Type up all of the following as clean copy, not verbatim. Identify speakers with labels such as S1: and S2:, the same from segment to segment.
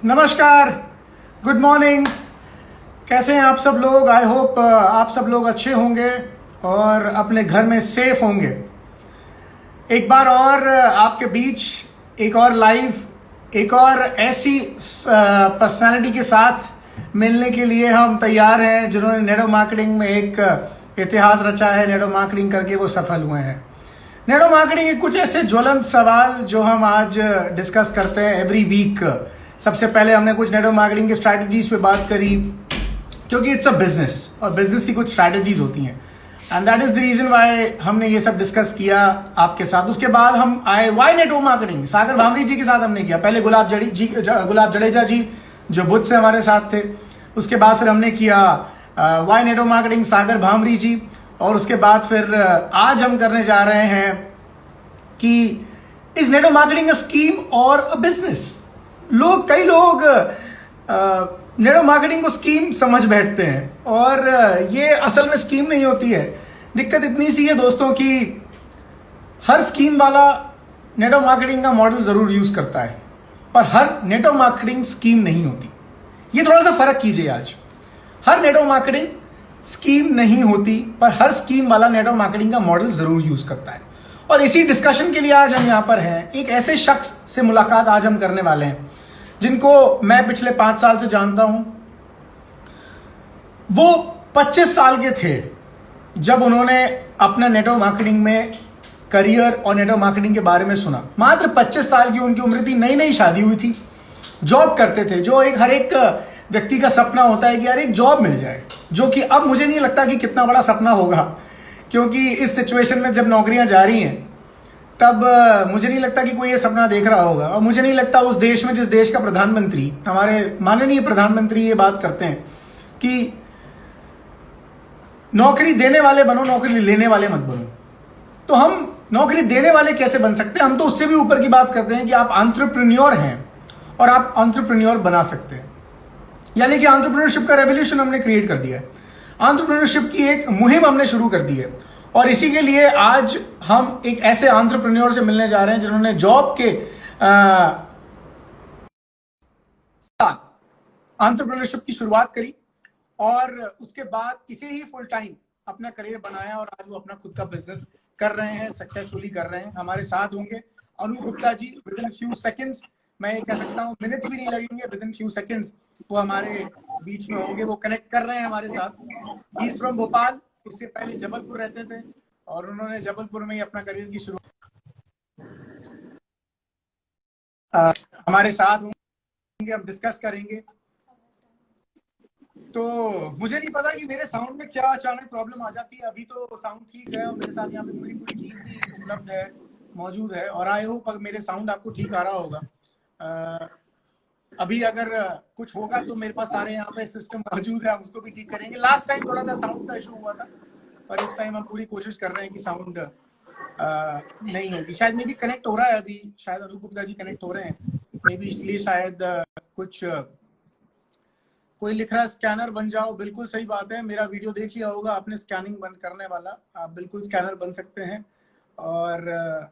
S1: नमस्कार, good morning. कैसे हैं आप सब लोग? आई होप आप सब लोग अच्छे होंगे और अपने घर में सेफ होंगे। एक बार और आपके बीच एक और लाइव, एक और ऐसी पर्सनालिटी के साथ मिलने के लिए हम तैयार हैं जिन्होंने नेटो मार्केटिंग में एक इतिहास रचा है। नेटो मार्केटिंग करके वो सफल हुए हैं। नेटो मार्केटिंग के कुछ ऐसे ज्वलंत सवाल जो हम आज डिस्कस करते हैं एवरी वीक। सबसे पहले हमने कुछ नेटो मार्केटिंग की स्ट्रैटेजीज पे बात करी, क्योंकि इट्स अ बिजनेस और बिजनेस की कुछ स्ट्रैटेजीज होती हैं, and that is the reason why हमने ये सब डिस्कस किया आपके साथ। उसके बाद हम आए वाई नेटो मार्केटिंग, सागर भामरी जी के साथ हमने किया। पहले गुलाब जडेजा जी जो बुध से हमारे साथ थे। उसके बाद फिर हमने किया वाई नेटो मार्केटिंग सागर भामरी जी, और उसके बाद फिर आज हम करने जा रहे हैं कि is network marketing a scheme और अ बिजनेस। कई लोग नेटो मार्केटिंग को स्कीम समझ बैठते हैं और ये असल में स्कीम नहीं होती है। दिक्कत इतनी सी है दोस्तों कि हर स्कीम वाला नेटो मार्केटिंग का मॉडल जरूर यूज करता है, पर हर नेटो मार्केटिंग स्कीम नहीं होती। ये थोड़ा सा फर्क कीजिए आज। हर नेटो मार्केटिंग स्कीम नहीं होती, पर हर स्कीम वाला नेटो मार्केटिंग का मॉडल जरूर यूज करता है। और इसी डिस्कशन के लिए आज हम यहां पर हैं। एक ऐसे शख्स से मुलाकात आज हम करने वाले हैं जिनको मैं पिछले 5 साल से जानता हूं। वो 25 साल के थे जब उन्होंने अपना नेटो मार्केटिंग में करियर और नेटो मार्केटिंग के बारे में सुना। मात्र 25 साल की उनकी उम्र थी, नई नई शादी हुई थी, जॉब करते थे, जो हर एक व्यक्ति का सपना होता है कि यार एक जॉब मिल जाए, जो कि अब मुझे नहीं लगता कि कितना बड़ा सपना होगा, क्योंकि इस सिचुएशन में जब नौकरियां जा रही हैं तब मुझे नहीं लगता कि कोई ये सपना देख रहा होगा। और मुझे नहीं लगता उस देश में, जिस देश का प्रधानमंत्री, हमारे माननीय प्रधानमंत्री ये बात करते हैं कि नौकरी देने वाले बनो, नौकरी लेने वाले मत बनो। तो हम नौकरी देने वाले कैसे बन सकते हैं? हम तो उससे भी ऊपर की बात करते हैं कि आप एंटरप्रेन्योर हैं और आप एंटरप्रेन्योर बना सकते हैं। यानी कि एंटरप्रेन्योरशिप का रेवोल्यूशन हमने क्रिएट कर दिया है। एंटरप्रेन्योरशिप की एक मुहिम हमने शुरू कर दी है, और इसी के लिए आज हम एक ऐसे एंटरप्रेन्योर से मिलने जा रहे हैं जिन्होंने जॉब के एंटरप्रेन्योरशिप की शुरुआत करी और उसके बाद इसे ही फुल टाइम अपना करियर बनाया, और आज वो अपना खुद का बिजनेस कर रहे हैं, सक्सेसफुली कर रहे हैं। हमारे साथ होंगे अनु Gupta ji. With in few seconds, मैं ये कह सकता हूँ मिनट्स भी नहीं लगेंगे, विद इन फ्यू सेकंड्स वो हमारे बीच में होंगे। वो कनेक्ट कर रहे हैं हमारे साथ। He is from Bhopal. इससे पहले जबलपुर रहते थे और उन्होंने जबलपुर में ही अपना करियर की शुरुआत। हमारे साथ होंगे, हम डिस्कस करेंगे। तो मुझे नहीं पता कि मेरे साउंड में क्या अचानक प्रॉब्लम आ जाती है। अभी तो साउंड ठीक है और मेरे साथ यहाँ पे पूरी टीम भी उपलब्ध है, मौजूद है, और आई होप मेरे साउंड आपको ठीक आ रहा होगा। अभी अगर कुछ होगा तो मेरे पास सारे यहाँ पे सिस्टम मौजूद है, हम उसको भी ठीक करेंगे। लास्ट टाइम थोड़ा सा साउंड का इशू हुआ था, पर इस टाइम हम पूरी कोशिश कर रहे हैं कि साउंड नहीं होगी। शायद मे भी कनेक्ट हो रहा है, अभी शायद अनु गुप्ता जी कनेक्ट हो रहे हैं, मे भी इसलिए शायद कुछ कोई लिख रहा है स्कैनर बन जाओ। बिल्कुल सही बात है, मेरा वीडियो देख लिया होगा आपने स्कैनिंग बंद करने वाला। आप बिल्कुल स्कैनर बन सकते हैं। और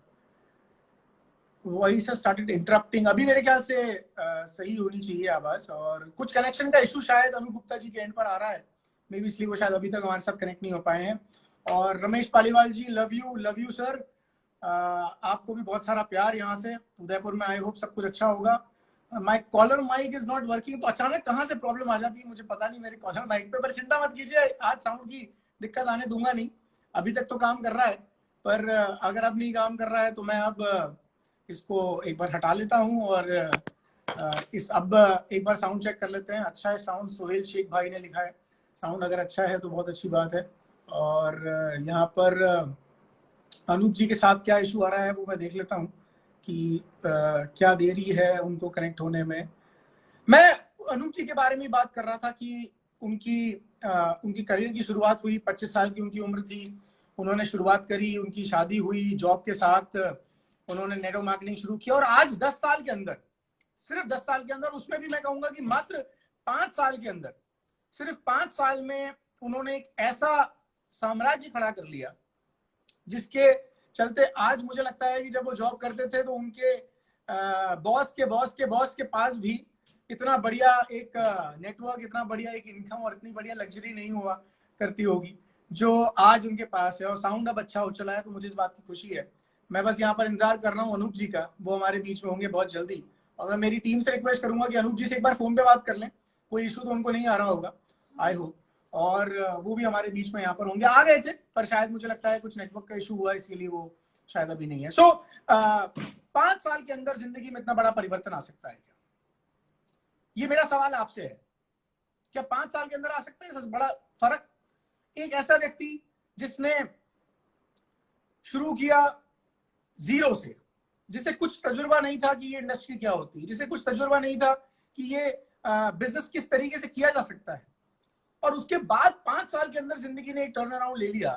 S1: वही से स्टार्टेड इंटरप्टिंग। अभी मेरे ख्याल से सही होनी चाहिए आवाज, और कुछ कनेक्शन का इशू शायद अनु गुप्ता जी के एंड पर आ रहा है, मे बी इसलिए वो शायद अभी तक हमारे साथ कनेक्ट नहीं हो पाए हैं। और रमेश पालीवाल जी, लव यू सर। आपको भी बहुत सारा प्यार यहाँ से उदयपुर में। आई होप सब कुछ अच्छा होगा। My collar mic is not working. तो अचानक कहाँ से प्रॉब्लम आ जाती है मुझे पता नहीं मेरे कॉलर माइक पे, पर चिंता मत कीजिए, आज साउंड की दिक्कत आने दूंगा नहीं। अभी तक तो काम कर रहा है, पर अगर अब नहीं काम कर रहा है तो मैं अब इसको एक बार हटा लेता हूँ और अब एक बार साउंड चेक कर लेते हैं। अच्छा है साउंड, सोहेल शेख भाई ने लिखा है। साउंड अगर अच्छा है तो बहुत अच्छी बात है। और यहाँ पर अनूप जी के साथ क्या इशू आ रहा है वो मैं देख लेता हूँ कि क्या देरी है उनको कनेक्ट होने में। मैं अनूप जी के बारे में बात कर रहा था कि उनकी करियर की शुरुआत हुई, 25 साल की उनकी उम्र थी, उन्होंने शुरुआत करी, उनकी शादी हुई, जॉब के साथ उन्होंने नेटो मार्केटिंग शुरू किया, और आज 10 साल के अंदर, सिर्फ 10 साल के अंदर, उसमें भी मैं कहूंगा कि मात्र 5 साल के अंदर, सिर्फ 5 साल में उन्होंने एक ऐसा साम्राज्य खड़ा कर लिया जिसके चलते आज मुझे लगता है कि जब वो जॉब करते थे तो उनके बॉस के बॉस के बॉस के पास भी इतना बढ़िया एक नेटवर्क, इतना बढ़िया एक इनकम और इतनी बढ़िया लग्जरी नहीं हुआ करती होगी जो आज उनके पास है। और साउंड अब अच्छा हो चला है, तो मुझे इस बात की खुशी है। मैं बस यहाँ पर इंतजार कर रहा हूँ अनूप जी का, वो हमारे बीच में होंगे बहुत जल्दी। और मैं मेरी टीम से रिक्वेस्ट करूंगा कि अनूप जी से एक बार फोन पे बात कर लें, कोई इशू तो उनको नहीं आ रहा होगा, आई होप। और वो भी हमारे बीच में यहाँ पर होंगे। आ गए थे पर शायद मुझे लगता है कुछ नेटवर्क का इशू हुआ, इसके लिए वो शायद अभी नहीं है। सो 5 साल के अंदर जिंदगी में इतना बड़ा परिवर्तन आ सकता है क्या? ये मेरा सवाल आपसे है। क्या 5 साल के अंदर आ सकता है सबसे बड़ा फर्क? एक ऐसा व्यक्ति जिसने शुरू किया जीरो से, जिसे कुछ तजुर्बा नहीं था कि ये इंडस्ट्री क्या होती है, जिसे कुछ तजुर्बा नहीं था कि ये बिजनेस किस तरीके से किया जा सकता है, और उसके बाद 5 साल के अंदर जिंदगी ने एक टर्न अराउंड ले लिया,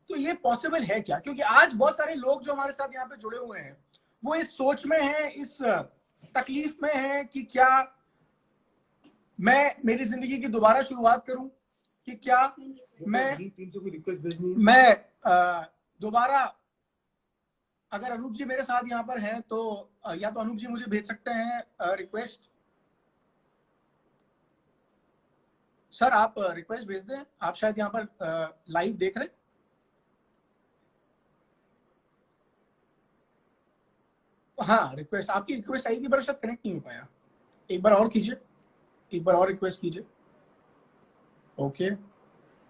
S1: तो ये पॉसिबल है क्या? क्योंकि आज बहुत सारे लोग जो हमारे साथ यहाँ पे जुड़े हुए हैं वो इस सोच में हैं, इस तकलीफ में हैं कि क्या मैं मेरी जिंदगी की दोबारा शुरुआत करूं, कि क्या मैं दोबारा, अगर अनूप जी मेरे साथ यहाँ पर हैं तो या तो अनूप जी मुझे भेज सकते हैं रिक्वेस्ट। सर आप रिक्वेस्ट भेज दें, आप शायद यहाँ पर लाइव देख रहे हैं। हाँ रिक्वेस्ट, आपकी रिक्वेस्ट आई थी पर शायद कनेक्ट नहीं हो पाया। एक बार और कीजिए, एक बार और रिक्वेस्ट कीजिए। Okay,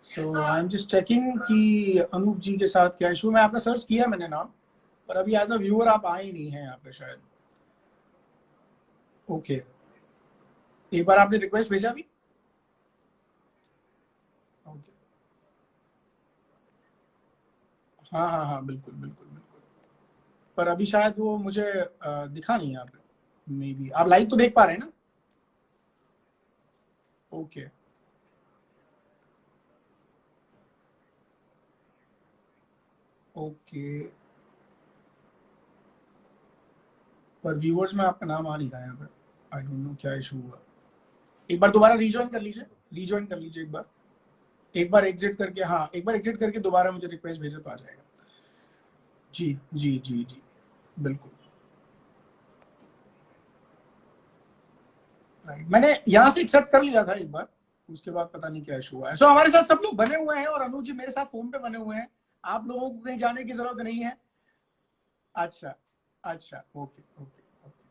S1: so I am just checking कि अनूप जी के साथ क्या इशू। मैं आपका सर्च किया मैंने नाम, पर अभी एज अ व्यूअर आप आए ही नहीं हैं यहाँ पे शायद। ओके, एक बार आपने रिक्वेस्ट भेजा भी? ओके, हाँ हाँ हाँ बिल्कुल बिल्कुल बिल्कुल, पर अभी शायद वो मुझे दिखा नहीं यहाँ पे। मे बी आप लाइव तो देख पा रहे हैं ना? ओके, ओके, पर व्यूअर्स में आपका नाम आ नहीं रहा है यहाँ पे। आई डोंट नो क्या इशू हुआ। एक बार दोबारा रीजॉइन कर लीजिए, रीजॉइन कर लीजिए एक बार एग्जिट करके, हाँ एक बार एग्जिट करके दोबारा मुझे रिक्वेस्ट भेजे तो आ जाएगा। जी जी जी जी बिल्कुल, राइट। मैंने यहाँ से एक्सेप्ट कर लिया था एक बार, उसके बाद पता नहीं क्या इशू हुआ है। सो हमारे साथ सब लोग बने हुए हैं और अनु जी मेरे साथ फोन पे बने हुए हैं, आप लोगों को कहीं जाने की जरूरत नहीं है। अच्छा अच्छा, ओके ओके ओके,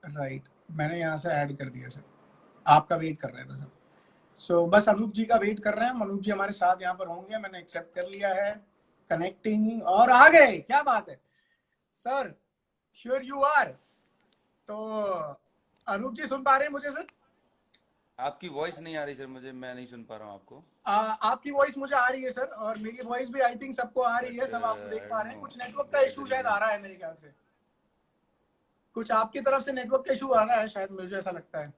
S1: राइट, मैंने यहाँ से ऐड कर दिया सर, आपका वेट कर रहे हैं बस हम। सो बस अनूप जी का वेट कर रहे हैं, अनूप जी हमारे साथ यहाँ पर होंगे, मैंने एक्सेप्ट कर लिया है, कनेक्टिंग, और आ गए, क्या बात है सर, श्योर यू आर। तो अनूप जी सुन पा रहे हैं मुझे सर?
S2: आपकी वॉइस नहीं आ रही सर मुझे, मैं नहीं सुन पा रहा हूँ आपको।
S1: आपकी वॉइस मुझे आ रही है सर, और मेरी वॉइस भी आई थिंक सबको आ रही
S2: बट
S1: है, सब आपको देख
S2: आई
S1: पा
S2: डोंट
S1: रहे हैं।
S2: नो
S1: कुछ नेटवर्क का
S2: व्हाट इज
S1: इशू
S2: द
S1: शायद
S2: रीजन।
S1: आ रहा है मेरे ख्याल से, कुछ आपकी तरफ से नेटवर्क का इशू आ रहा है शायद, मुझे ऐसा लगता है।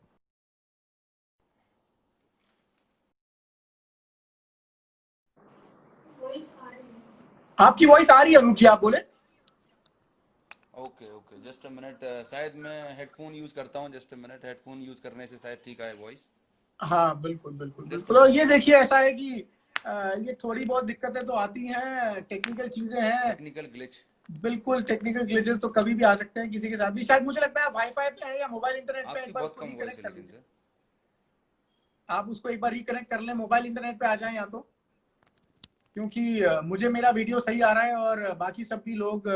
S1: आपकी वॉइस आ रही है अनूप जी, आप बोले।
S2: Okay okay, just a minute, शायद मैं हेडफोन यूज करता हूँ, just a minute, headphone use करने से शायद ठीक आए वॉइस।
S1: हाँ बिल्कुल बिल्कुल
S2: जस्ट अ
S1: बिल्कुल, और
S2: मिनट,
S1: ये देखिए ऐसा है कि ये थोड़ी बहुत दिक्कतें तो आती हैं, टेक्निकल चीजें हैं।
S2: Technical glitch.
S1: बिल्कुल, टेक्निकल ग्लिचेस तो कभी भी आ सकते हैं किसी के साथ भी। शायद मुझे लगता है वाईफाई पे है या मोबाइल इंटरनेट पे, एक
S2: आपकी
S1: बार
S2: बहुत
S1: उसको
S2: कम वॉइस
S1: रिकनेक्ट
S2: है
S1: कर
S2: लेकिन
S1: लीजिए।
S2: सर।
S1: आप उसको एक बार रिकनेक्ट कर लें, मोबाइल इंटरनेट पे आ जाएं या तो, क्योंकि मुझे मेरा वीडियो सही आ रहा है और बाकी सब भी लोग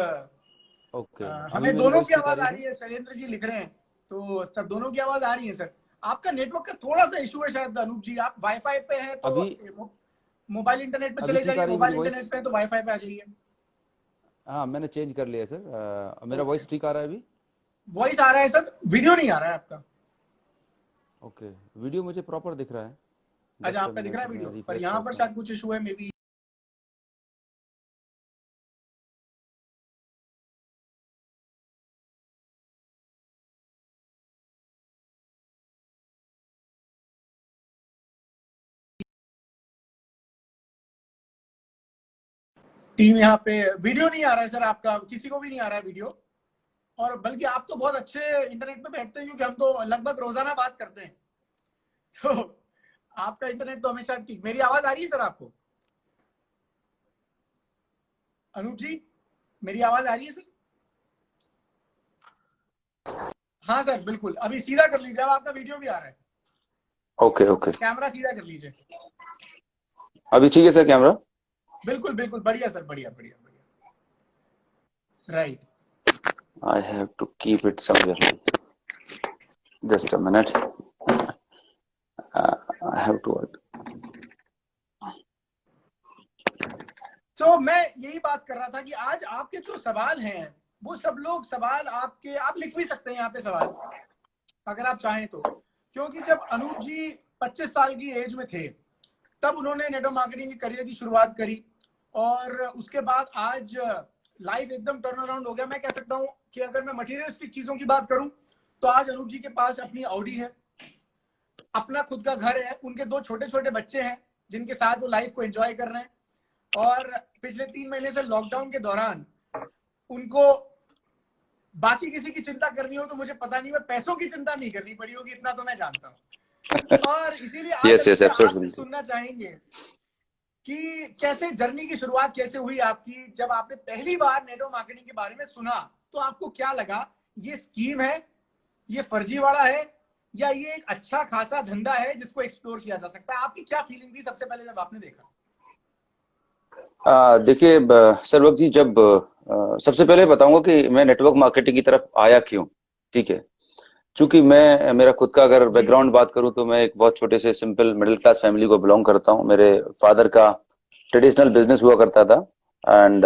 S3: ओके, अभी
S1: हमें
S3: मेरी
S1: दोनों
S3: वॉइस
S1: की
S3: ठीक आ
S1: आवाज
S3: रही
S1: आ
S3: है
S1: रही
S3: सर?
S1: है, शैलेंद्र जी लिख रहे हैं, तो सब दोनों की आवाज आ रही है सर। आपका नेटवर्क का थोड़ा सा इशू है शायद अनूप जी, आप वाईफाई पे हैं तो
S3: अभी
S1: मोबाइल इंटरनेट पे
S3: अभी
S1: चले
S3: ठीक आ
S1: जाइए,
S3: रही है मेरी
S1: मोबाइल
S3: वॉइस?
S1: इंटरनेट पे है तो वाईफाई पे आ जाइए।
S3: हाँ, मैंने चेंज कर लिया है सर। मेरा
S1: ओके,
S3: वॉइस ठीक आ रहा है अभी?
S1: वॉइस आ रहा है सर, वीडियो नहीं आ रहा है आपका।
S3: ओके, वीडियो मुझे प्रॉपर दिख रहा है।
S1: अच्छा
S3: जस्ट अ
S1: आपका दिख रहा
S3: मिनट,
S1: है वीडियो,
S3: मैं
S1: पर
S3: रिफ्रेश
S1: यहाँ पर
S3: करता हूँ।
S1: शायद कुछ इशू है मे बी। टीम यहाँ पे वीडियो नहीं आ रहा है सर आपका, किसी को भी नहीं आ रहा है वीडियो। और बल्कि आप तो बहुत अच्छे इंटरनेट पे बैठते हैं, क्योंकि हम तो लगभग रोजाना बात करते हैं, तो आपका इंटरनेट तो हमेशा ठीक। मेरी आवाज आ रही है सर आपको? अनूप जी मेरी आवाज आ रही है सर? हाँ सर बिल्कुल, अभी सीधा कर लीजिए, अब आपका वीडियो भी आ रहा है।
S3: ओके ओके,
S1: कैमरा सीधा कर लीजिए।
S3: अभी ठीक है सर कैमरा?
S1: बिल्कुल बिल्कुल, बढ़िया सर, बढ़िया बढ़िया बढ़िया। Right.
S3: I have to keep it somewhere, just a minute, I have to.
S1: तो मैं यही बात कर रहा था कि आज आपके जो सवाल हैं वो सब लोग सवाल आपके, आप लिख भी सकते हैं यहाँ पे सवाल अगर आप चाहें तो, क्योंकि जब अनूप जी 25 साल की एज में थे तब उन्होंने नेटवर्क मार्केटिंग की करियर की शुरुआत करी, और उसके बाद आज लाइफ एकदम टर्न अराउंड हो गया। मैं कह सकता हूँ कि अगर मैं मटीरियलिस्टिक चीजों की बात करूं तो आज अनूप जी के पास अपनी ऑडी है, अपना खुद का घर है, उनके 2 छोटे छोटे बच्चे हैं जिनके साथ वो लाइफ को एंजॉय कर रहे हैं। और पिछले 3 महीने से लॉकडाउन के दौरान उनको बाकी किसी की चिंता करनी हो तो मुझे पता नहीं, मैं पैसों की चिंता नहीं करनी पड़ी होगी, इतना तो मैं जानता हूँ। और इसीलिए आज
S3: यस यस,
S1: आपसे
S3: एब्सोल्युटली।
S1: सुनना चाहेंगे कि कैसे जर्नी की शुरुआत कैसे हुई आपकी, जब आपने पहली बार नेटवर्क मार्केटिंग के बारे में सुना तो आपको क्या लगा, ये स्कीम है, ये फर्जीवाड़ा है, या ये एक अच्छा खासा धंधा है जिसको एक्सप्लोर किया जा सकता है? आपकी क्या फीलिंग थी सबसे पहले जब आपने देखा?
S3: देखिए सर्वक जी, जब सबसे पहले बताऊंगा कि मैं नेटवर्क मार्केटिंग की तरफ आया क्यों। ठीक है, चूंकि मैं मेरा खुद का अगर
S1: जी
S3: बैकग्राउंड बात करूं तो मैं एक बहुत छोटे से सिंपल मिडिल क्लास फैमिली को बिलोंग करता हूं। मेरे फादर का ट्रेडिशनल बिजनेस हुआ करता था, एंड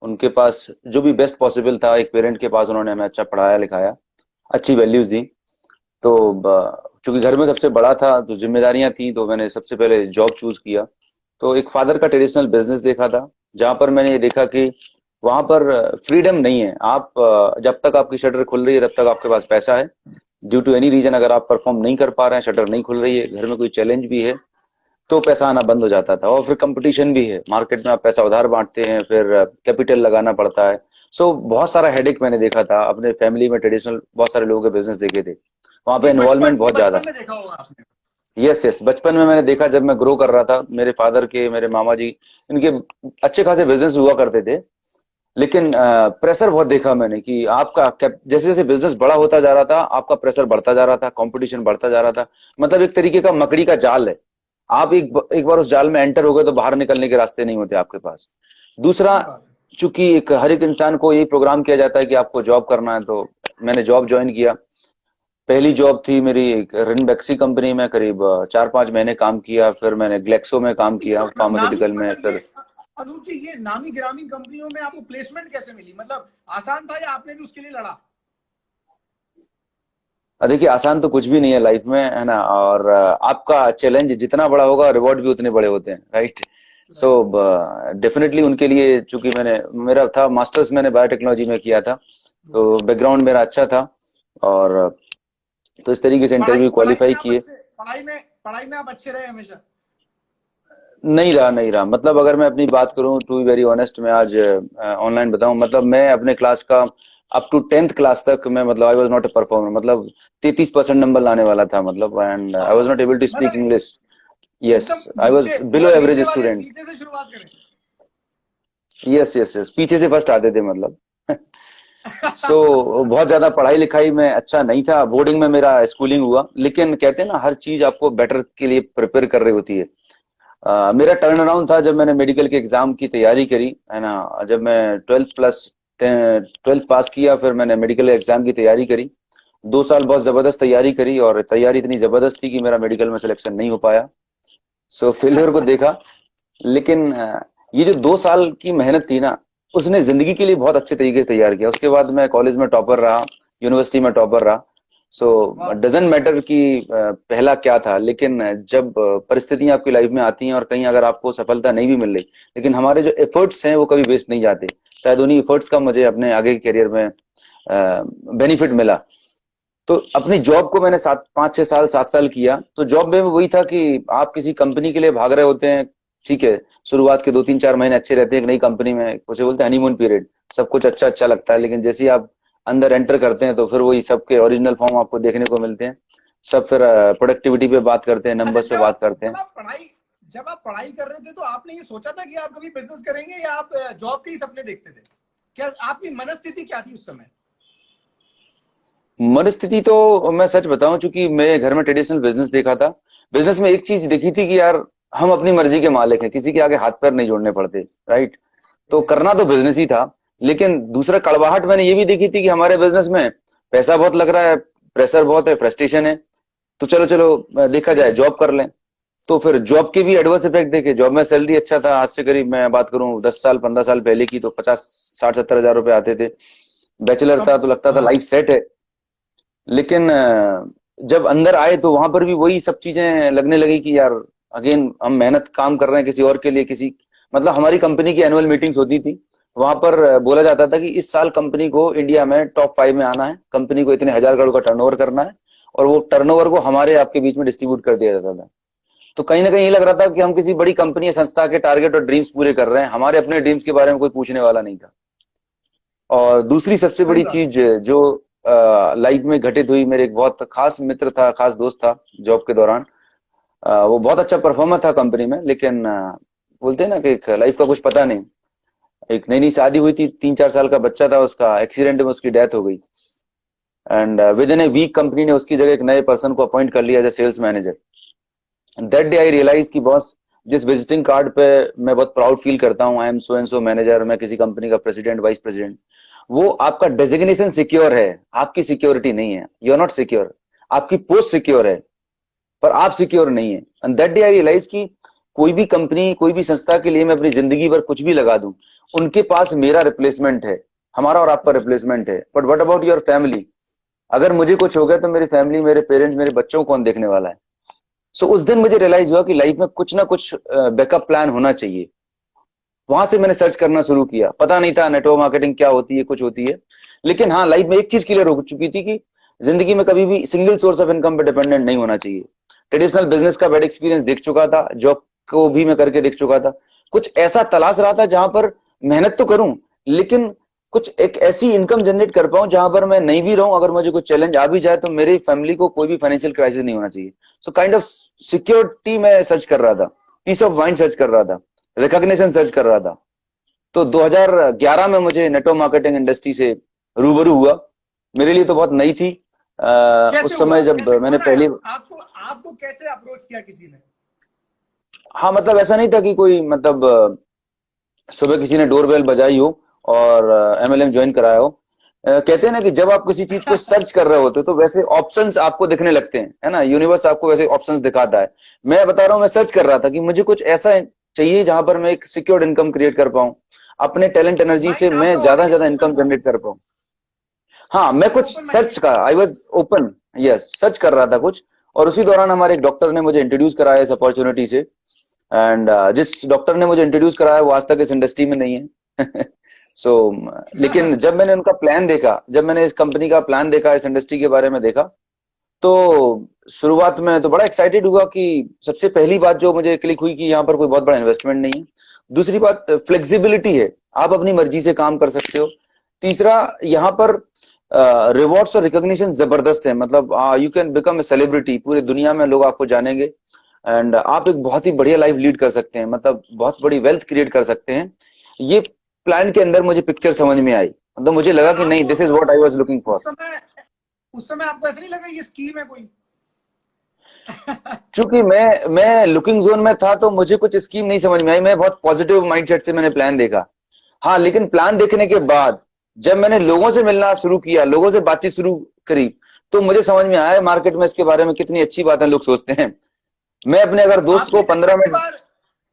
S3: उनके पास जो भी बेस्ट पॉसिबल था, एक पेरेंट के पास उन्होंने हमें अच्छा पढ़ाया लिखाया, अच्छी वैल्यूज दी। तो चूंकि घर में सबसे बड़ा था तो जिम्मेदारियां थी, तो मैंने सबसे पहले जॉब चूज किया। तो एक फादर का ट्रेडिशनल बिजनेस देखा था, जहां पर मैंने ये देखा कि वहां पर फ्रीडम नहीं है। आप जब तक आपकी शटर खुल रही है तब तक आपके पास पैसा है। ड्यू टू एनी रीजन अगर आप परफॉर्म नहीं कर पा रहे हैं, शटर नहीं खुल रही है, घर में कोई चैलेंज भी है, तो पैसा आना बंद हो जाता था। और फिर कंपटीशन भी है मार्केट में, आप पैसा उधार बांटते हैं, फिर कैपिटल लगाना पड़ता है। सो बहुत सारा हेडेक मैंने देखा था अपने फैमिली में। ट्रेडिशनल बहुत सारे लोगों के बिजनेस देखे थे, वहां पे इन्वॉल्वमेंट
S1: ये
S3: बहुत ज्यादा।
S1: बचपन में देखा होगा आपने।
S3: यस यस, बचपन में मैंने देखा, जब मैं ग्रो कर रहा था। मेरे फादर के, मेरे मामा जी, इनके अच्छे खासे बिजनेस हुआ करते थे, लेकिन प्रेशर बहुत देखा मैंने कि जैसे जैसे बिजनेस बड़ा होता जा रहा था, आपका प्रेशर बढ़ता जा रहा था, कंपटीशन बढ़ता जा रहा था। मतलब एक तरीके का मकड़ी का जाल है, आप एक बार उस जाल में एंटर हो गए तो बाहर निकलने के रास्ते नहीं होते आपके पास। दूसरा,
S1: सही बात है।
S3: चूंकि एक हर एक इंसान को यही प्रोग्राम किया जाता है कि आपको जॉब करना है, तो मैंने जॉब ज्वाइन किया। पहली जॉब थी मेरी एक रिनबेक्सी कंपनी में, करीब 4-5 महीने काम किया। फिर मैंने ग्लेक्सो में काम
S1: ये
S3: किया,
S1: तो नामी,
S3: फार्मास्यूटिकल में।
S1: मतलब ये
S3: फिर
S1: अनूप जी, ये नामी गिरामी कंपनियों में आपको प्लेसमेंट कैसे मिली? मतलब आसान था या आपने भी उसके लिए लड़ा?
S3: देखिए, आसान तो कुछ भी नहीं है लाइफ में, है ना। और आपका चैलेंज जितना बड़ा होगा, रिवॉर्ड भी उतने बड़े होते हैं, राइट। सो
S1: राइट।
S3: डेफिनेटली उनके लिए, चूंकि मेरा था मास्टर्स, मैंने बायोटेक्नोलॉजी में किया था, तो बैकग्राउंड मेरा अच्छा था। और तो इस तरीके से
S1: पढ़ाई
S3: इंटरव्यू
S1: पढ़ाई में
S3: क्वालिफाई
S1: आप
S3: किए।
S1: अच्छे, पढ़ाई में आप अच्छे रहे हमेशा?
S3: नहीं रहा। मतलब अगर मैं अपनी बात करूं, टू बी वेरी ऑनेस्ट, मैं आज ऑनलाइन बताऊं, मतलब मैं अपने क्लास का अप टू 10th क्लास तक मैं, मतलब I was not a performer. मतलब 33% नंबर लाने वाला था, मतलब, and I was not able to speak
S1: मतलब
S3: इंग्लिश। यस,
S1: एकदम
S3: आई वाज
S1: नीचे,
S3: बिलो
S1: पूरा
S3: एवरेज
S1: नीचे वाले,
S3: स्टूडेंट।
S1: नीचे से शुरुआत करें।
S3: यस यस यस, पीछे से फर्स्ट आते थे, मतलब। सो बहुत ज्यादा पढ़ाई लिखाई में अच्छा नहीं था। बोर्डिंग में मेरा स्कूलिंग हुआ, लेकिन कहते हैं ना, हर चीज आपको बेटर के लिए प्रिपेयर कर रही होती है। मेरा टर्न अराउंड था जब मैंने मेडिकल के एग्जाम की तैयारी करी, है ना। जब मैं 12th पास किया, फिर मैंने मेडिकल एग्जाम की तैयारी करी। 2 साल बहुत जबरदस्त तैयारी करी, और तैयारी इतनी जबरदस्त थी कि मेरा मेडिकल में सिलेक्शन नहीं हो पाया। सो फेलियर को देखा। लेकिन ये जो 2 साल की मेहनत थी ना, उसने जिंदगी के लिए बहुत अच्छे तरीके से तैयार किया। उसके बाद मैं कॉलेज में टॉपर रहा, यूनिवर्सिटी में टॉपर रहा। सो
S1: वाह।
S3: डजेंट मैटर कि पहला क्या था, लेकिन जब परिस्थितियां आपकी लाइफ में आती हैं और कहीं अगर आपको सफलता नहीं भी मिल रही, लेकिन हमारे जो एफर्ट्स हैं वो कभी वेस्ट नहीं जाते। शायद उन्हीं एफर्ट्स का मुझे अपने आगे के करियर में बेनिफिट मिला। तो अपनी जॉब को मैंने 5-6 साल 7 साल किया। तो जॉब में वही था कि आप किसी कंपनी के लिए भाग रहे होते हैं, ठीक है। शुरुआत के 2-3-4 महीने अच्छे रहते हैं एक नई कंपनी में, उसे बोलते हैं हनीमून पीरियड। सब कुछ अच्छा अच्छा लगता है, लेकिन जैसे ही आप अंदर एंटर करते हैं तो फिर वही सबके ओरिजिनल फॉर्म आपको देखने को मिलते हैं। सब फिर प्रोडक्टिविटी पे बात करते हैं,
S1: अच्छा,
S3: नंबर्स पे बात करते हैं।
S1: जब आप पढ़ाई कर रहे थे तो आपने ये सोचा था कि आप कभी बिजनेस करेंगे, या आप जॉब के ही सपने देखते थे? क्या आपकी मनस्थिति क्या थी उस समय?
S3: मनस्थिति तो मैं सच बताऊं, चूंकि मैं घर में ट्रेडिशनल बिजनेस देखा था। बिजनेस में एक चीज देखी थी कि यार हम अपनी मर्जी के मालिक हैं, किसी के आगे हाथ पैर नहीं जोड़ने पड़ते। राइट। तो करना तो बिजनेस ही था, लेकिन दूसरा कड़वाहट मैंने ये भी देखी थी कि हमारे बिजनेस में पैसा बहुत लग रहा है, प्रेशर बहुत है, फ्रस्ट्रेशन है। तो चलो चलो देखा
S1: सही
S3: जाए
S1: है।
S3: जॉब कर लें। तो फिर जॉब के भी एडवर्स इफेक्ट देखे। जॉब में सैलरी अच्छा था, आज से करीब मैं बात करूं 10 साल 15 साल पहले की, तो 50 60 70 हजार रुपए आते थे। बैचलर था
S1: कब?
S3: तो लगता था
S1: हाँ।
S3: लाइफ सेट है। लेकिन जब अंदर आए तो वहां पर भी वही सब चीजें लगने लगी कि यार अगेन हम मेहनत काम कर रहे हैं किसी और के लिए। किसी मतलब हमारी कंपनी की एनुअल मीटिंग्स होती थी, वहां पर बोला जाता था कि इस साल कंपनी को इंडिया में टॉप 5 में आना है, कंपनी को इतने हजार करोड़ का टर्नओवर करना है, और वो टर्नओवर को हमारे आपके बीच में डिस्ट्रीब्यूट कर दिया जाता था। तो कहीं ना कहीं ये लग रहा था कि हम किसी बड़ी कंपनी या संस्था के टारगेट और ड्रीम्स पूरे कर रहे हैं, हमारे अपने ड्रीम्स के बारे में कोई पूछने वाला नहीं था। और दूसरी सबसे
S1: सही
S3: बड़ी
S1: बात है।
S3: चीज जो लाइफ में घटित हुई, मेरे एक बहुत खास मित्र था, खास दोस्त था जॉब के दौरान। वो बहुत अच्छा परफॉर्मर था कंपनी में, लेकिन बोलते हैं ना कि एक लाइफ का कुछ पता नहीं। एक नई नई शादी हुई थी, 3 4 साल का बच्चा था, उसका एक्सीडेंट में उसकी डेथ हो गई। And with in a week company ने उसकी जगह एक नए पर्सन को अपॉइंट कर लिया as a sales manager. That day I realise कि बॉस, जिस विजिटिंग कार्ड पे मैं बहुत प्राउड फील करता हूँ, I am so and so manager, मैं किसी कंपनी का प्रेसिडेंट वाइस प्रेसिडेंट, वो आपका डेजिग्नेशन सिक्योर है, आपकी सिक्योरिटी नहीं है। You are not secure. आपकी पोस्ट सिक्योर है, पर आप सिक्योर नहीं है। And that day I realise कि कोई भी कंपनी, कोई भी संस्था के लिए मैं अपनी जिंदगी भर कुछ भी लगा दूं, उनके पास मेरा रिप्लेसमेंट है, हमारा और आपका रिप्लेसमेंट है, but what about your family? अगर मुझे कुछ हो गया तो मेरी फैमिली, मेरे पेरेंट्स, मेरे बच्चों को कौन देखने वाला है? सो उस दिन मुझे रियलाइज हुआ कि लाइफ में कुछ ना कुछ बैकअप प्लान होना चाहिए। वहां से मैंने सर्च करना शुरू किया। पता नहीं था नेटवर्क मार्केटिंग क्या होती है, कुछ होती है, लेकिन हाँ लाइफ में एक चीज क्लियर हो चुकी थी कि जिंदगी में कभी भी सिंगल सोर्स ऑफ इनकम पे डिपेंडेंट नहीं होना चाहिए। ट्रेडिशनल बिजनेस का बैड एक्सपीरियंस देख चुका था, जॉब को भी मैं करके देख चुका था। कुछ ऐसा तलाश रहा था जहां पर मेहनत तो करूं, लेकिन कुछ एक ऐसी इनकम जनरेट कर पाऊं जहां पर मैं नहीं भी रहूं, अगर मुझे कोई चैलेंज आ भी जाए तो मेरी फैमिली को कोई भी फाइनेंशियल क्राइसिस नहीं होना चाहिए। सो काइंड ऑफ सिक्योरिटी मैं सर्च कर रहा था, पीस ऑफ माइंड सर्च कर रहा था, रिकॉग्निशन सर्च कर रहा था। तो 2011 में मुझे नेटवर्क मार्केटिंग इंडस्ट्री से रूबरू हुआ। मेरे लिए तो बहुत नई थी।
S1: कैसे
S3: उस
S1: हुआ?
S3: समय जब
S1: कैसे
S3: मैंने
S1: कौन आया
S3: पहली,
S1: आपको? आपको कैसे अप्रोच किया किसी ने?
S3: हाँ मतलब ऐसा नहीं था कि कोई मतलब सुबह किसी ने डोरबेल बजाई हो और एमएलएम ज्वाइन कराया हो। कहते हैं ना कि जब आप किसी चीज को सर्च कर रहे होते हो तो वैसे ऑप्शंस आपको दिखने लगते हैं, है ना, यूनिवर्स आपको वैसे ऑप्शंस दिखाता है। मैं बता रहा हूँ, मैं सर्च कर रहा था कि मुझे कुछ ऐसा चाहिए जहां पर मैं एक सिक्योर्ड इनकम क्रिएट कर पाऊं, अपने टैलेंट एनर्जी से
S1: माइंड
S3: मैं
S1: आपका
S3: ज्यादा से
S1: ऑलरेडी
S3: ज्यादा
S1: ओपन
S3: इनकम
S1: था।
S3: जनरेट कर पाऊं। हाँ मैं कुछ
S1: ओपन
S3: सर्च
S1: माइंडेड
S3: का,
S1: थे।
S3: I was open, yes search कर रहा था कुछ। और उसी दौरान हमारे एक डॉक्टर ने मुझे इंट्रोड्यूस कराया इस अपॉर्चुनिटी से। एंड जिस डॉक्टर ने मुझे इंट्रोड्यूस कराया वो आज तक इस इंडस्ट्री में नहीं है। सो लेकिन जब मैंने उनका प्लान देखा, जब मैंने इस कंपनी का प्लान देखा, इस इंडस्ट्री के बारे में देखा, तो शुरुआत में तो बड़ा एक्साइटेड हुआ कि सबसे पहली बात जो मुझे क्लिक हुई कि यहाँ पर कोई बहुत बड़ा इन्वेस्टमेंट नहीं है। दूसरी बात फ्लेक्सिबिलिटी है, आप अपनी मर्जी से काम कर सकते हो। तीसरा, यहाँ पर रिवॉर्ड्स और रिकॉग्निशन जबरदस्त है, मतलब you can become a celebrity, पूरी दुनिया में लोग आपको जानेंगे। एंड आप एक बहुत ही बढ़िया लाइफ लीड कर सकते हैं, मतलब बहुत बड़ी वेल्थ क्रिएट कर सकते हैं। ये प्लान के अंदर मुझे पिक्चर समझ में आई, मतलब मुझे लगा कि नहीं,
S1: आपको
S3: this is what I was looking for.
S1: उस समय उस समय आपको ऐसा नहीं लगा ये स्कीम है कोई?
S3: चूंकि मैं लुकिंग जोन में था तो मुझे कुछ स्कीम नहीं समझ में आई, मैं बहुत पॉजिटिव माइंडसेट से मैंने प्लान देखा। हाँ लेकिन प्लान देखने के
S1: अच्छा।
S3: बाद जब मैंने लोगों से मिलना शुरू किया, लोगों से बातचीत शुरू करी, तो मुझे समझ में आया मार्केट में इसके बारे में कितनी अच्छी बातें लोग सोचते हैं। मैं अपने अगर
S1: तो
S3: दोस्त को 15 मिनट,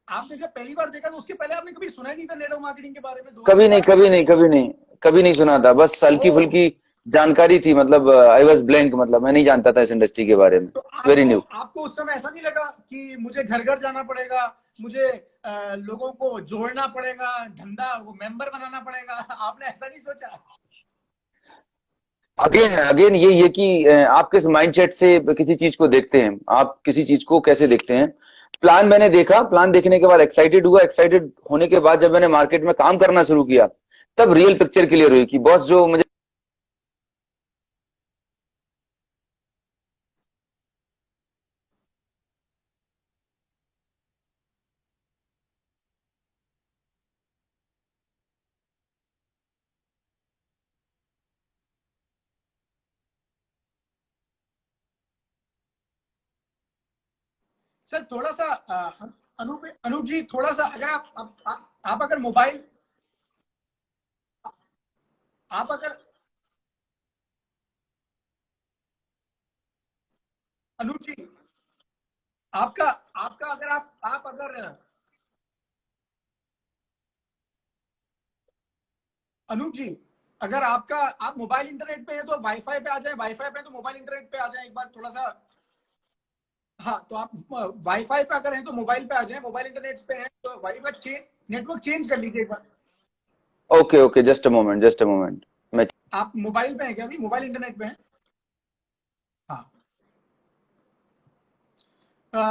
S1: आपने जब पहली बार देखा तो उसके पहले आपने कभी सुना ही नहीं था नेटवर्क मार्केटिंग के बारे में
S3: कभी नहीं
S1: 2011
S3: कभी
S1: में?
S3: नहीं कभी नहीं कभी नहीं सुना था, बस हल्की
S1: ओ।
S3: फुल्की जानकारी थी, मतलब आई वॉज ब्लैंक, मतलब मैं नहीं जानता था इस इंडस्ट्री के बारे में।
S1: तो
S3: वेरी
S1: आपको
S3: न्यू।
S1: आपको उस समय ऐसा नहीं लगा कि मुझे घर घर जाना पड़ेगा, मुझे लोगों को जोड़ना पड़ेगा, धंधा वो मेंबर बनाना पड़ेगा? आपने ऐसा नहीं सोचा?
S3: अगेन अगेन ये कि आप किस माइंडसेट से किसी चीज को देखते हैं, आप किसी चीज को कैसे देखते हैं। प्लान मैंने देखा, प्लान देखने के बाद एक्साइटेड हुआ, एक्साइटेड होने के बाद जब मैंने मार्केट में काम करना शुरू किया, तब रियल पिक्चर क्लियर हुई कि बॉस जो मुझे
S1: सर थोड़ा सा अनूप जी, थोड़ा सा अगर आप अगर मोबाइल, आप अगर अनूप जी, आपका आपका अगर आप अगर अनूप जी, अगर आपका आप मोबाइल इंटरनेट पे है तो वाईफाई पे आ जाए, वाईफाई पे तो मोबाइल इंटरनेट पे आ जाए एक बार थोड़ा सा। हाँ, तो आप वाईफाई पे अगर हैं तो मोबाइल पे आ जाए, मोबाइल इंटरनेट पे हैं तो वाईफाई नेटवर्क चेंज कर लीजिए एक बार।
S3: Okay okay, just a moment. मैं
S1: आप मोबाइल पे हैं क्या अभी, मोबाइल इंटरनेट पे हैं? हाँ।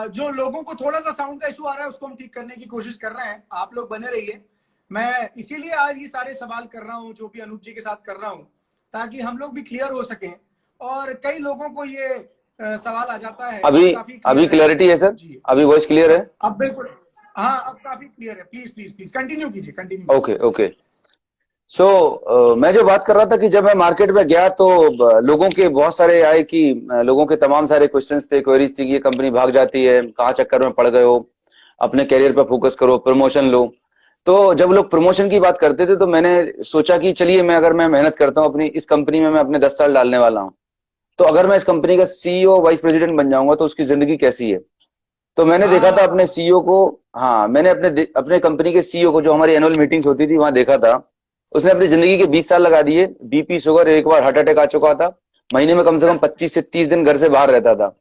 S1: जो लोगों को थोड़ा सा साउंड का इशू आ रहा है उसको हम ठीक करने की कोशिश कर रहे हैं, आप लोग बने रहिए। मैं इसीलिए आज ये सारे सवाल कर रहा हूँ जो भी अनूप जी के साथ कर रहा हूँ, ताकि हम लोग भी क्लियर हो सकें। और कई लोगों को ये सवाल आ जाता है।
S3: अभी
S1: काफी
S3: अभी
S1: क्लियर है
S3: क्लैरिटी है सर?
S1: जी।
S3: अभी वॉइस क्लियर है?
S1: अब बिल्कुल, हाँ अब काफी क्लियर है। प्लीज प्लीज प्लीज कंटिन्यू कीजिए, कंटिन्यू।
S3: Okay okay. सो मैं जो बात कर रहा था कि जब मैं मार्केट में गया तो लोगों के बहुत सारे आए कि लोगों के तमाम सारे क्वेश्चंस थे, क्वेरीज थी कि ये कंपनी भाग जाती है, कहाँ चक्कर में पड़ गए हो, अपने करियर पर फोकस करो, प्रमोशन लो। तो जब लोग प्रमोशन की बात करते थे तो मैंने सोचा कि चलिए मैं मेहनत करता हूँ अपनी इस कंपनी में, मैं अपने 10 साल डालने वाला हूँ। तो अगर मैं इस कंपनी का सीईओ वाइस प्रेसिडेंट बन जाऊंगा तो उसकी जिंदगी कैसी है। तो मैंने देखा था अपने
S1: हाँ
S3: सीईओ को। हाँ, मैंने अपने कंपनी के सीईओ को, जो हमारी एनुअल मीटिंग्स होती थी वहां देखा था। उसने अपनी जिंदगी के 20 साल लगा दिए, बीपी शुगर, एक बार हार्ट अटैक आ चुका था, महीने में कम से कम 25 से 30 दिन घर से बाहर रहता था।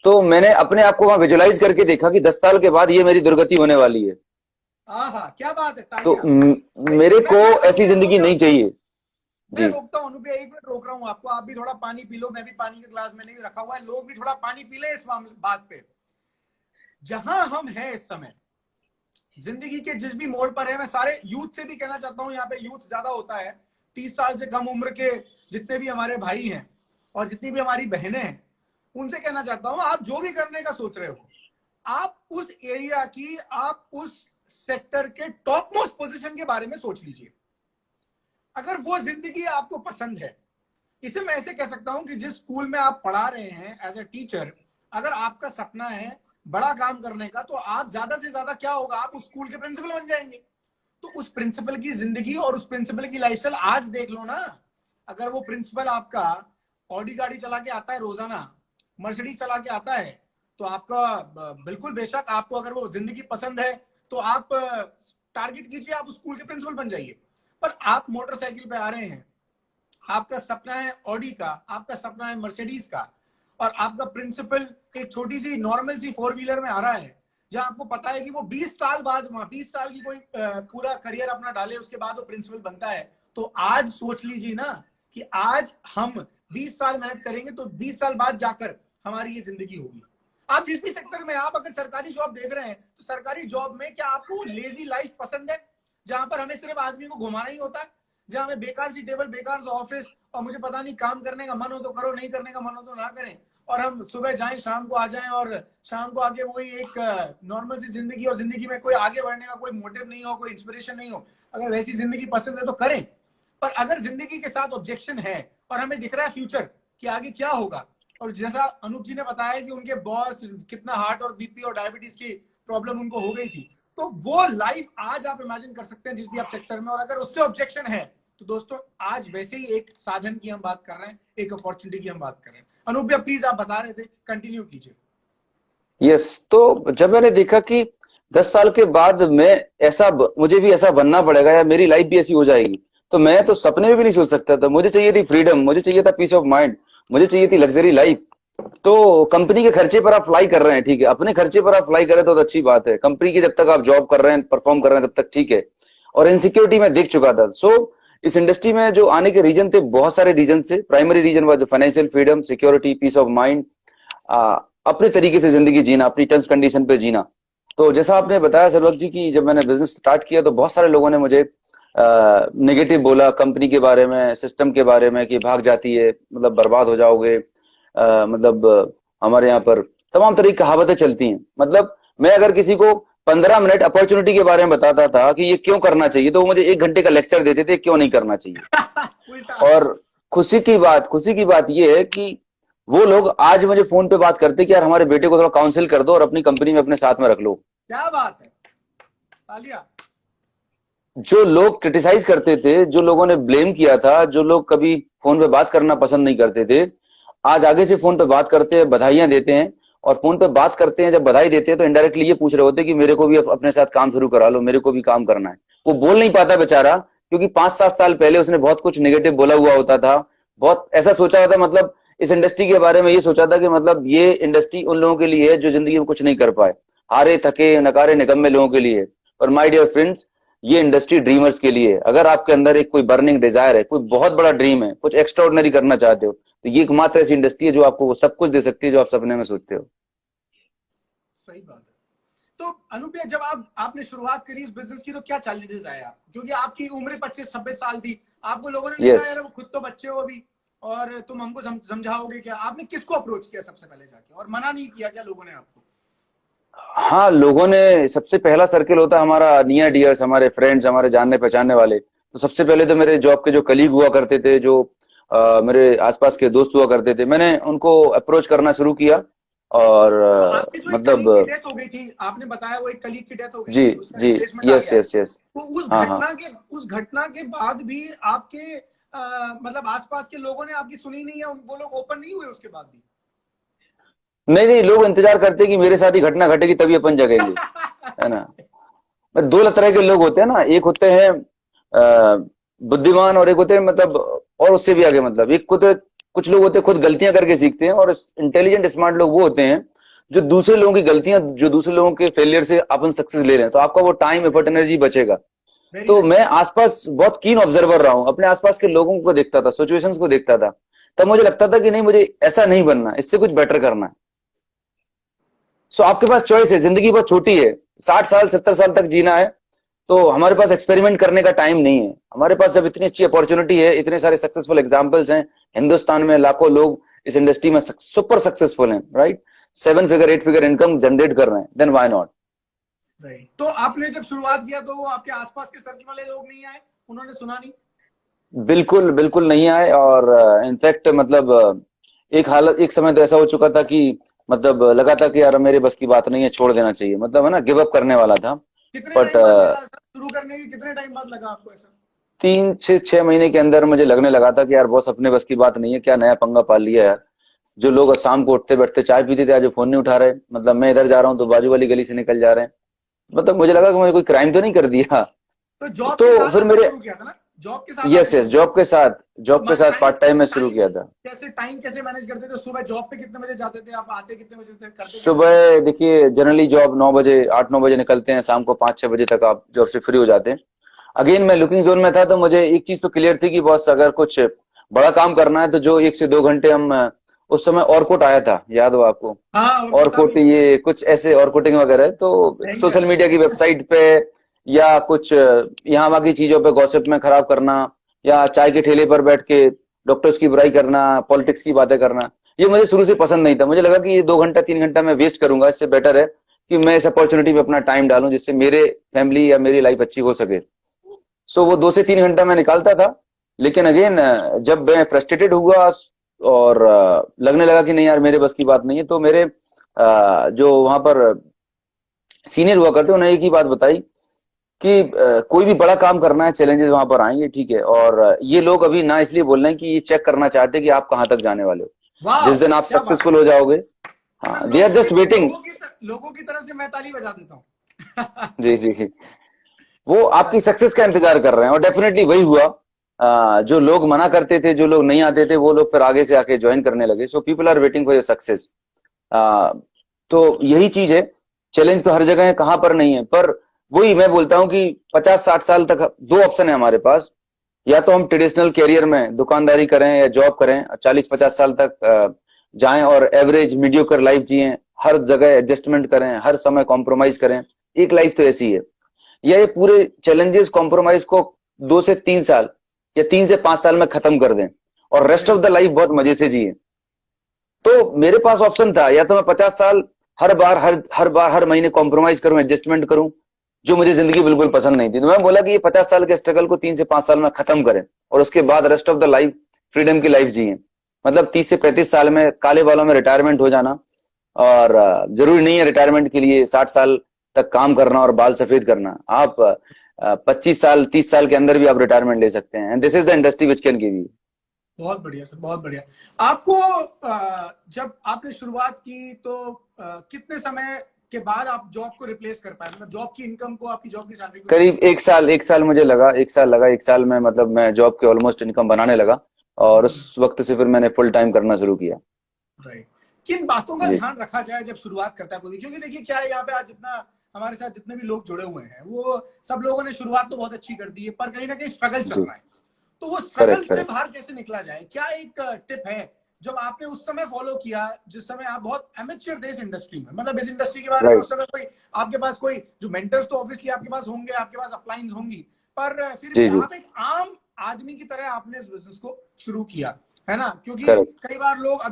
S3: तो मैंने अपने आप को वहां विजुलाइज करके देखा कि 10 साल के बाद ये मेरी दुर्गति होने वाली है।
S1: हाँ, क्या बात है,
S3: तो
S1: तालियां।
S3: मेरे को
S1: मैं
S3: ऐसी जिंदगी
S1: अनुभव,
S3: नहीं चाहिए।
S1: मैं
S3: जी।
S1: रोकता हूँ अनुप्रिया, एक मिनट रोक रहा हूँ आपको। आप भी थोड़ा पानी पी लो, मैं भी पानी का ग्लास मैंने भी रखा हुआ है, लोग भी थोड़ा पानी पी ले इस बात पे। जहां हम हैं इस समय जिंदगी के जिस भी मोड़ पर है, मैं सारे यूथ से भी कहना चाहता हूँ, यहाँ पे यूथ ज्यादा होता है, 30 साल से कम उम्र के जितने भी हमारे भाई हैं और जितनी भी हमारी बहनें हैं, उनसे कहना चाहता हूँ, आप जो भी करने का सोच रहे हो, आप उस एरिया की, आप उस सेक्टर के टॉप मोस्ट पोजीशन के बारे में सोच लीजिए। अगर वो जिंदगी आपको पसंद है, इसे मैं ऐसे कह सकता हूं कि जिस स्कूल में आप पढ़ा रहे हैं एज ए टीचर, अगर आपका सपना है बड़ा काम करने का, तो आप ज्यादा से ज्यादा क्या होगा, आप उस स्कूल के प्रिंसिपल बन जाएंगे। तो उस प्रिंसिपल की जिंदगी और उस प्रिंसिपल की लाइफस्टाइल आज देख लो ना। अगर वो प्रिंसिपल आपका ऑडी गाड़ी चला के आता है रोजाना, मर्सिडीज चला के आता है, तो आपका बिल्कुल बेशक, आपको अगर वो जिंदगी पसंद है तो आप टारगेट कीजिए, आप उस स्कूल के प्रिंसिपल बन जाइए। पर आप मोटरसाइकिल पे आ रहे हैं, आपका सपना है ऑडी का, आपका सपना है मर्सिडीज का, और आपका प्रिंसिपल एक छोटी सी नॉर्मल सी 4 व्हीलर में आ रहा है, जहां आपको पता है कि वो 20 साल बाद, वहां 20 साल की कोई पूरा करियर अपना डाले उसके बाद वो प्रिंसिपल बनता है। तो आज सोच लीजिए ना कि आज हम 20 साल मेहनत करेंगे तो 20 साल बाद जाकर हमारी ये जिंदगी होगी। आप जिस भी सेक्टर में, आप अगर सरकारी जॉब देख रहे हैं तो सरकारी जॉब में क्या आपको लेजी लाइफ पसंद है, जहां पर हमें सिर्फ आदमी को घुमाना ही होता है, जहां हमें बेकार सी टेबल, बेकार सा ऑफिस, और मुझे पता नहीं, काम करने का मन हो तो करो, नहीं करने का मन हो तो ना करें, और हम सुबह जाएं शाम को आ जाएं, और शाम को आके वही एक नॉर्मल सी जिंदगी, और जिंदगी में कोई आगे बढ़ने का कोई मोटिव नहीं हो, कोई इंस्पिरेशन नहीं हो। अगर वैसी जिंदगी पसंद है तो करें, पर अगर जिंदगी के साथ ऑब्जेक्शन है और हमें दिख रहा है फ्यूचर कि आगे क्या होगा, और जैसा अनूप जी ने बताया कि उनके बॉस कितना हार्ट और बीपी और डायबिटीज की प्रॉब्लम उनको हो गई थी, तो वो लाइफ आज आप इमेजिन कर सकते हैं जिस भी आप सेक्टर में। और अगर उससे ऑब्जेक्शन है तो दोस्तों, आज वैसे ही एक साधन की हम बात कर रहे हैं, एक अपॉर्चुनिटी की हम बात कर रहे हैं। अनूप भैया प्लीज, आप बता रहे थे, कंटिन्यू कीजिए।
S3: यस, तो जब मैंने देखा कि 10 साल के बाद मुझे भी ऐसा बनना पड़ेगा या मेरी लाइफ भी ऐसी हो जाएगी, तो मैं तो सपने में भी नहीं सोच सकता था। मुझे चाहिए थी फ्रीडम, मुझे चाहिए था पीस ऑफ माइंड, मुझे चाहिए थी लग्जरी लाइफ। तो कंपनी के खर्चे पर आप फ्लाई कर रहे हैं, ठीक है, अपने खर्चे पर आप फ्लाई कर रहे हैं तो अच्छी बात है। कंपनी की जब तक आप जॉब कर रहे हैं, परफॉर्म कर रहे हैं, तब तक ठीक है। और इनसिक्योरिटी में देख चुका था। सो इस इंडस्ट्री में जो आने के रीजन थे, बहुत सारे रीजन थे। Primary reason was financial freedom, security, peace of mind, अपने तरीके से जिंदगी जीना, अपनी टर्म्स कंडीशन पे जीना। तो जैसा आपने बताया सर्वक जी की जब मैंने बिजनेस स्टार्ट किया तो बहुत सारे लोगों ने मुझे नेगेटिव बोला कंपनी के बारे में, सिस्टम के बारे में, कि भाग जाती है मतलब बर्बाद हो जाओगे। मतलब हमारे यहाँ पर तमाम तरह की कहावतें चलती हैं। मतलब मैं अगर किसी को 15 मिनट अपॉर्चुनिटी के बारे में बताता था कि ये क्यों करना चाहिए, तो वो मुझे 1 घंटे का लेक्चर देते थे क्यों नहीं करना चाहिए।
S1: उल्टा।
S3: और खुशी की बात ये है कि वो लोग आज मुझे फोन पे बात करते कि यार हमारे बेटे को थोड़ा काउंसिल कर दो और अपनी कंपनी में अपने साथ में रख लो।
S1: क्या बात है, तालिया।
S3: जो लोग क्रिटिसाइज करते थे, जो लोगों ने ब्लेम किया था, जो लोग कभी फोन पे बात करना पसंद नहीं करते थे, आज आगे से फोन पे बात करते हैं, बधाइयां देते हैं। और फोन पे बात करते हैं, जब बधाई देते हैं तो इनडायरेक्टली ये पूछ रहे होते हैं कि मेरे को भी अपने साथ काम शुरू करा लो, मेरे को भी काम करना है। वो बोल नहीं पाता बेचारा, क्योंकि 5-7 साल पहले उसने बहुत कुछ नेगेटिव बोला हुआ होता था, बहुत ऐसा सोचा हुआ था, मतलब इस इंडस्ट्री के बारे में ये सोचा था कि मतलब ये इंडस्ट्री उन लोगों के लिए है जो जिंदगी में कुछ नहीं कर पाए, हारे थके नकारे निकम्मे लोगों के लिए। पर माय डियर फ्रेंड्स, ये इंडस्ट्री ड्रीमर्स के लिए है। अगर आपके अंदर एक कोई बर्निंग डिजायर है, कोई बहुत बड़ा ड्रीम है, कुछ एक्स्ट्राऑर्डिनरी करना चाहते हो, तो ये एकमात्र ऐसी इंडस्ट्री है जो आपको वो सब कुछ दे सकती है जो आप सपने में सोचते हो।
S1: सही बात है। तो अनूप भैया, जब आपने शुरुआत करी इस बिजनेस की, तो क्या चैलेंजेस आए आपको? क्योंकि आपकी उम्र 25-26 साल थी, आपको लोगों ने नहीं कहा यार वो खुद तो बच्चे हो अभी और तुम हमको समझाओगे क्या? आपने किसको अप्रोच किया सबसे पहले जाके, और मना नहीं किया क्या लोगों ने आपको?
S3: हाँ, लोगों ने, सबसे पहला सर्किल होता है हमारा नियर डियर्स, हमारे फ्रेंड्स, हमारे जानने पहचानने वाले। तो सबसे पहले तो मेरे जॉब के जो कलीग हुआ करते थे, जो मेरे आसपास के दोस्त हुआ करते थे, मैंने उनको अप्रोच करना शुरू किया। और
S1: तो आपके जो एक कलीग की डेथ हो गई थी, आपने बताया वो एक कलीग की डेथ हो गई
S3: जी
S1: थी, उसका
S3: जी,
S1: रिप्लेसमेंट आ
S3: यस
S1: गया है।
S3: यस यस,
S1: तो
S3: हाँ,
S1: उस घटना के बाद भी आपके मतलब आसपास के लोगों ने आपकी सुनी नहीं है? वो लोग ओपन नहीं हुए उसके बाद भी?
S3: नहीं नहीं, लोग इंतजार करते कि मेरे साथ ही घटना घटेगी तभी अपन जगेंगे, है ना। दो तरह के लोग होते हैं ना, एक होते हैं बुद्धिमान, और एक होते हैं मतलब, और उससे भी आगे, मतलब एक होते, कुछ लोग होते हैं खुद गलतियां करके सीखते हैं, और इंटेलिजेंट स्मार्ट लोग वो होते हैं जो दूसरे लोगों की गलतियां, जो दूसरे लोगों के फेलियर से अपन सक्सेस ले रहे हैं, तो आपका वो टाइम एफर्ट एनर्जी बचेगा। तो मैं आसपास बहुत कीन ऑब्जर्वर रहा हूं, अपने आसपास के लोगों को देखता था, सिचुएशंस को देखता था, तब मुझे लगता था कि नहीं, मुझे ऐसा नहीं बनना, इससे कुछ बेटर करना है। सो आपके पास चॉइस है, जिंदगी बहुत छोटी है, 60 साल 70 साल तक जीना है, तो हमारे पास एक्सपेरिमेंट करने का टाइम नहीं है। हमारे पास जब इतनी अच्छी अपॉर्चुनिटी है, इतने सारे सक्सेसफुल एग्जांपल्स हैं, हिंदुस्तान में लाखों लोग इस इंडस्ट्री में सुपर सक्सेसफुल हैं, right, 7 figure 8 figure income generate कर रहे हैं, देन व्हाई नॉट।
S1: राइट। तो आपने जब शुरुआत किया तो वो आपके आसपास के सर्कल वाले लोग नहीं आए, उन्होंने सुना नहीं?
S3: बिल्कुल बिल्कुल नहीं आए, और इनफैक्ट मतलब एक समय तो ऐसा हो चुका था कि मतलब लगा था कि यार मेरे बस की बात नहीं है, छोड़ देना चाहिए, मतलब है ना, गिव अप करने वाला था।
S1: कितने
S3: बट
S1: टाइम बाद लगा शुरू करने के, कितने टाइम बाद लगा आपको ऐसा?
S3: 3 से 6 महीने के अंदर मुझे लगने लगा था कि यार बॉस अपने बस की बात नहीं है, क्या नया पंगा पाल लिया यार। जो लोग शाम को उठते बैठते चाय पीते थे, आज वो फोन नहीं उठा रहे, मतलब मैं इधर जा रहा हूँ तो बाजू वाली गली से निकल जा रहे हैं। मतलब मुझे लगा कि मैंने कोई क्राइम तो नहीं कर दिया।
S1: तो जॉब के
S3: तो
S1: साथ
S3: फिर
S1: आपने
S3: मेरे,
S1: शुरू किया था ना? जॉब के साथ
S3: यस यस, जॉब के साथ पार्ट टाइम में शुरू
S1: टाइम
S3: किया था।
S1: कैसे, टाइम कैसे मैनेज करते थे? सुबह जॉब पे कितने बजे जाते थे आप, आते कितने बजे थे, करते कैसे थे?
S3: सुबह देखिए, जनरली जॉब 9 बजे, 8-9 बजे निकलते हैं, शाम को 5-6 बजे तक आप जॉब से फ्री हो जाते हैं। अगेन मैं लुकिंग जोन में था, तो मुझे एक चीज तो क्लियर थी कि बॉस अगर कुछ बड़ा काम करना है तो जो 1 से 2 घंटे हम, उस समय ऑर्कुट आया था, याद हो आपको?
S1: हाँ, और पता
S3: ऑर्कुट,
S1: भी
S3: ये कुछ ऐसे ऑर्कुटिंग वगैरह, तो
S1: भयंकर।
S3: सोशल मीडिया की वेबसाइट पे या कुछ यहाँ वहाँ की चीजों पे गॉसिप में खराब करना, या चाय के ठेले पर बैठ के डॉक्टर्स की बुराई करना, पॉलिटिक्स की बातें करना, ये मुझे शुरू से पसंद नहीं था। मुझे लगा कि ये 2 घंटा 3 घंटा मैं वेस्ट करूंगा, इससे बेटर है कि मैं इस अपॉर्चुनिटी पे अपना टाइम डालूं, जिससे मेरे फैमिली या मेरी लाइफ अच्छी हो सके। सो वो 2 से 3 घंटा मैं निकालता था। लेकिन अगेन जब मैं फ्रस्ट्रेटेड हुआ और लगने लगा कि नहीं यार मेरे बस की बात नहीं है, तो मेरे जो वहां पर सीनियर हुआ करते उन्होंने एक ही बात बताई कि कोई भी बड़ा काम करना है, चैलेंजेस वहां पर आएंगे, ठीक है, और ये लोग अभी ना इसलिए बोल रहे हैं कि ये चेक करना चाहते हैं कि आप कहां तक जाने वाले हो, जिस दिन आप सक्सेसफुल हो जाओगे, हाँ, दे आर जस्ट वेटिंग।
S1: लोगों की तरफ से मैं ताली बजा देता हूँ।
S3: जी जी, वो आपकी सक्सेस का इंतजार कर रहे हैं, और डेफिनेटली वही हुआ। जो लोग मना करते थे, जो लोग नहीं आते थे, वो लोग फिर आगे से आके ज्वाइन करने लगे। So people are waiting for your success. तो यही चीज है, चैलेंज तो हर जगह है, कहां पर नहीं है, पर वही मैं बोलता हूं कि 50-60 साल तक 2 ऑप्शन है हमारे पास, या तो हम ट्रेडिशनल कैरियर में दुकानदारी करें या जॉब करें, 40-50 साल तक जाएं और एवरेज मीडियोकर लाइफ जिएं, हर जगह एडजस्टमेंट करें, हर समय कॉम्प्रोमाइज करें, एक लाइफ तो ऐसी है। या ये पूरे चैलेंजेस कॉम्प्रोमाइज को 2 से 3 साल या 3 से 5 साल में खत्म कर दें और रेस्ट ऑफ द लाइफ बहुत मजे से जिए। तो मेरे पास ऑप्शन था, या तो मैं 50 साल हर महीने कॉम्प्रोमाइज करूं, एडजस्टमेंट करूं, जो मुझे जिंदगी बिल्कुल पसंद नहीं थी। तो मैं बोला कि ये 50 साल के स्ट्रगल को 3 से 5 साल में खत्म करें और उसके बाद rest of the life freedom की लाइफ जिए। मतलब 30 से 35 साल में काले बालों में रिटायरमेंट हो जाना। और जरूरी नहीं है रिटायरमेंट के लिए 60 साल तक काम करना और बाल सफेद करना। आप 25 साल 30 साल के अंदर भी आप रिटायरमेंट ले सकते हैं। And this is the industry which can give you.
S1: बहुत बढ़िया सर, बहुत बढ़िया। आपको जब आपने शुरुआत की तो कितने समय के बाद आप जॉब को रिप्लेस कर पाए, मतलब जॉब की इनकम को, आपकी जॉब की सैलरी को?
S3: करीब 1 साल मुझे लगा, 1 साल में मतलब मैं जॉब के ऑलमोस्ट इनकम बनाने लगा और उस वक्त से फिर मैंने फुल टाइम करना शुरू किया।
S1: राइट। किन बातों का
S3: जी।
S1: ध्यान रखा जाए जब शुरुआत करता है कोई? क्योंकि देखिए क्या है, यहाँ पे आज जितना हमारे साथ जितने भी लोग जुड़े हुए हैं वो सब लोगों ने शुरुआत तो बहुत अच्छी कर दी है, पर कहीं ना कहीं स्ट्रगल चल
S3: जी।
S1: रहा है। तो वो स्ट्रगल
S3: करेक्ट
S1: से
S3: करेक्ट।
S1: बाहर कैसे निकला जाए? क्या एक टिप है जब आपने उस समय फॉलो किया जिस समय आप बहुत एमेच्योर थे इस इंडस्ट्री में, मतलब इस इंडस्ट्री के बारे में
S3: राइट।
S1: उस समय कोई आपके पास कोई जो मेंटर्स तो ऑब्वियसली आपके पास होंगे, आपके पास अपलाइंस होंगी, पर फिर
S3: जी
S1: भी
S3: जी।
S1: आप एक आम आदमी की तरह आपने इस बिजनेस को शुरू किया, है ना? क्योंकि
S3: करेक्ट।
S1: कई बार लोग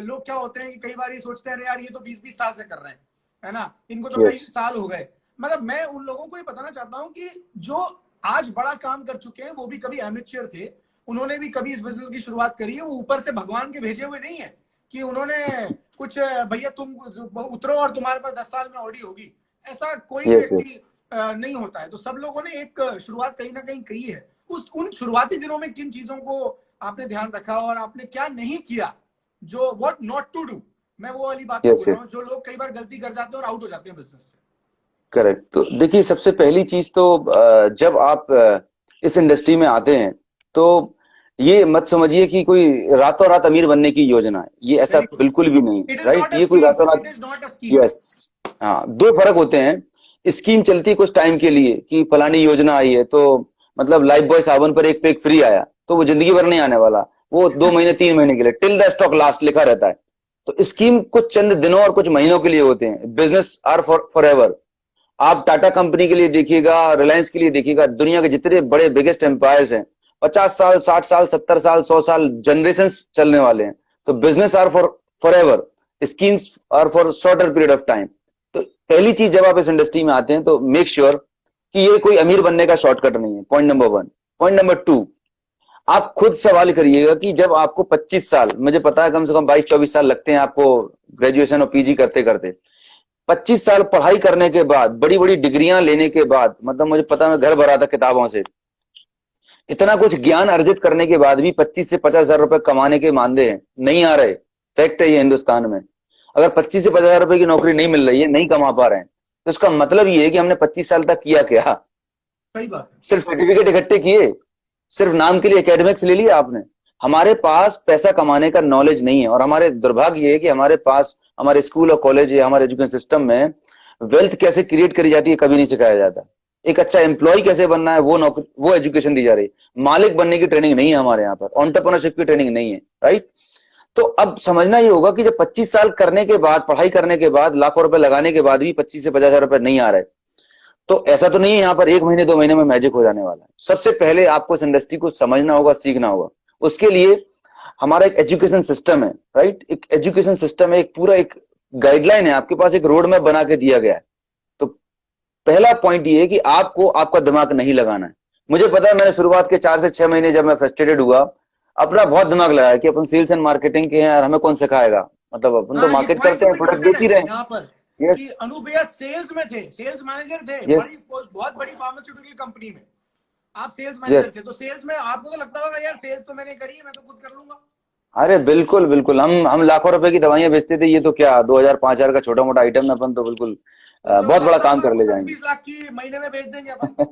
S1: लोग क्या होते हैं कि कई बार ये सोचते हैं यार ये तो 20-20 साल से कर रहे हैं, है ना, इनको तो कई
S3: यस।
S1: साल हो गए। मतलब मैं उन लोगों को ये बताना चाहता हूँ कि जो आज बड़ा काम कर चुके हैं वो भी कभी एमेच्योर थे, उन्होंने भी कभी इस बिजनेस की शुरुआत करी है, वो ऊपर से भगवान के भेजे हुए नहीं है कि उन्होंने कुछ भैया तुम उतरो और तुम्हारे पास 10 साल में ऑडी होगी, ऐसा कोई भी
S3: यस यस।
S1: व्यक्ति नहीं होता है। तो सब लोगों ने एक शुरुआत कहीं ना कहीं की है। उन शुरुआती दिनों में किन चीजों को आपने ध्यान रखा और आपने क्या नहीं किया, जो व्हाट नॉट टू डू, मैं वो वाली बात
S3: यस
S1: बोल रहा
S3: यस।
S1: हूँ जो लोग कई बार गलती कर जाते हैं और आउट हो जाते हैं बिजनेस से।
S3: करेक्ट। तो देखिए सबसे पहली चीज तो जब आप इस इंडस्ट्री में आते हैं तो ये मत समझिए कि कोई रातों रात अमीर बनने की योजना है, ये ऐसा
S1: वेरी गुड।
S3: बिल्कुल भी नहीं।
S1: It is
S3: right,
S1: not a
S3: ये कोई
S1: स्कीम,
S3: रातों
S1: इट
S3: रात।
S1: Is not a scheme.
S3: Yes. हाँ, दो फर्क होते हैं। स्कीम चलती है कुछ टाइम के लिए कि फलानी योजना आई है तो मतलब लाइफ बॉय साबुन पर एक पैक फ्री आया तो वो जिंदगी भर नहीं आने वाला, वो 2 महीने 3 महीने के लिए, टिल द स्टॉक लास्ट लिखा रहता है। तो स्कीम कुछ चंद दिनों और कुछ महीनों के लिए होते हैं, बिजनेस आर फॉर एवर। आप टाटा कंपनी के लिए देखिएगा, रिलायंस के लिए देखिएगा, दुनिया के जितने बड़े बिगेस्ट एम्पायर्स हैं 50 साल 60 साल 70 साल 100 साल जनरेशन चलने वाले हैं। तो business are for ever, schemes are for shorter period of time. तो पहली चीज जब आप इस इंडस्ट्री में आते हैं तो मेक श्योर कि ये कोई अमीर बनने का शॉर्टकट नहीं है, पॉइंट नंबर 1। पॉइंट नंबर 2, आप खुद सवाल करिएगा कि जब आपको 25 साल, मुझे पता है कम से कम 22-24 साल लगते हैं आपको ग्रेजुएशन और पीजी करते करते, 25 साल पढ़ाई करने के बाद, बड़ी बड़ी डिग्रियां लेने के बाद, मतलब मुझे पता है मैं घर भरा था किताबों से, इतना कुछ ज्ञान अर्जित करने के बाद भी 25 से 50 हजार रुपए कमाने के मानदे हैं, नहीं आ रहे। फैक्ट है ये हिंदुस्तान में। अगर 25 से 50 हजार रुपए की नौकरी नहीं मिल रही है, नहीं कमा पा रहे हैं, तो इसका मतलब ये है कि हमने 25 साल तक किया क्या?
S1: सही बात है।
S3: सिर्फ सर्टिफिकेट इकट्ठे किए, सिर्फ नाम के लिए एकेडमिक्स ले लिया आपने। हमारे पास पैसा कमाने का नॉलेज नहीं है और हमारे दुर्भाग्य ये है कि हमारे पास हमारे स्कूल और कॉलेज या हमारे एजुकेशन सिस्टम में वेल्थ कैसे क्रिएट करी जाती है कभी नहीं सिखाया जाता। एक अच्छा एम्प्लॉय कैसे बनना है वो एजुकेशन दी जा रही है। मालिक बनने की ट्रेनिंग नहीं है हमारे यहाँ पर, एंटरप्रेन्योरशिप की ट्रेनिंग नहीं है। राइट। तो अब समझना ये होगा कि जब 25 साल करने के बाद, पढ़ाई करने के बाद, लाखों रुपए लगाने के बाद भी 25 से 50 हजार रुपए नहीं आ रहे, तो ऐसा तो नहीं है यहाँ पर 1 महीने 2 महीने में मैजिक हो जाने वाला है। सबसे पहले आपको इस इंडस्ट्री को समझना होगा, सीखना होगा। उसके लिए हमारा एक एजुकेशन सिस्टम है। राइट, एक एजुकेशन सिस्टम है, एक पूरा एक गाइडलाइन है, आपके पास एक रोड मैप बना के दिया गया है। तो पहला पॉइंट ये है कि आपको आपका दिमाग नहीं लगाना है। मुझे पता है मैंने शुरुआत के 4 से 6 महीने जब मैं फ्रस्ट्रेटेड हुआ, अपना बहुत दिमाग लगाया कि अपन सेल्स एंड मार्केटिंग के हैं और हमें कौन सिखाएगा, मतलब अपन तो
S1: हाँ, ये
S3: मार्केट
S1: पॉइंट
S3: करते
S1: तो
S3: हैं, प्रोडक्ट
S1: इंपॉर्टेंट
S3: बेच ही
S1: है
S3: रहे हैं।
S1: यहाँ पर
S3: यस
S1: कि अनूप भैया सेल्स में थे, सेल्स मैनेजर थे,
S3: यस
S1: बहुत बड़ी फार्मास्यूटिकल कंपनी में आप सेल्स मैनेजर
S3: यस।
S1: थे। तो सेल्स में आपको तो लगता होगा यार सेल्स तो मैंने करी है, मैं तो खुद कर लूंगा।
S3: अरे बिल्कुल बिल्कुल, हम लाखों रुपए की दवाइयां बेचते थे, ये तो क्या 2000-5000 का छोटा मोटा आइटम है, अपन तो बिल्कुल
S1: उन लोगों
S3: बहुत
S1: को
S3: बड़ा
S1: लगता
S3: काम
S1: होगा
S3: कर
S1: हमको
S3: ले जाएंगे।
S1: 10-20 लाख की महीने में बेच देंगे अपन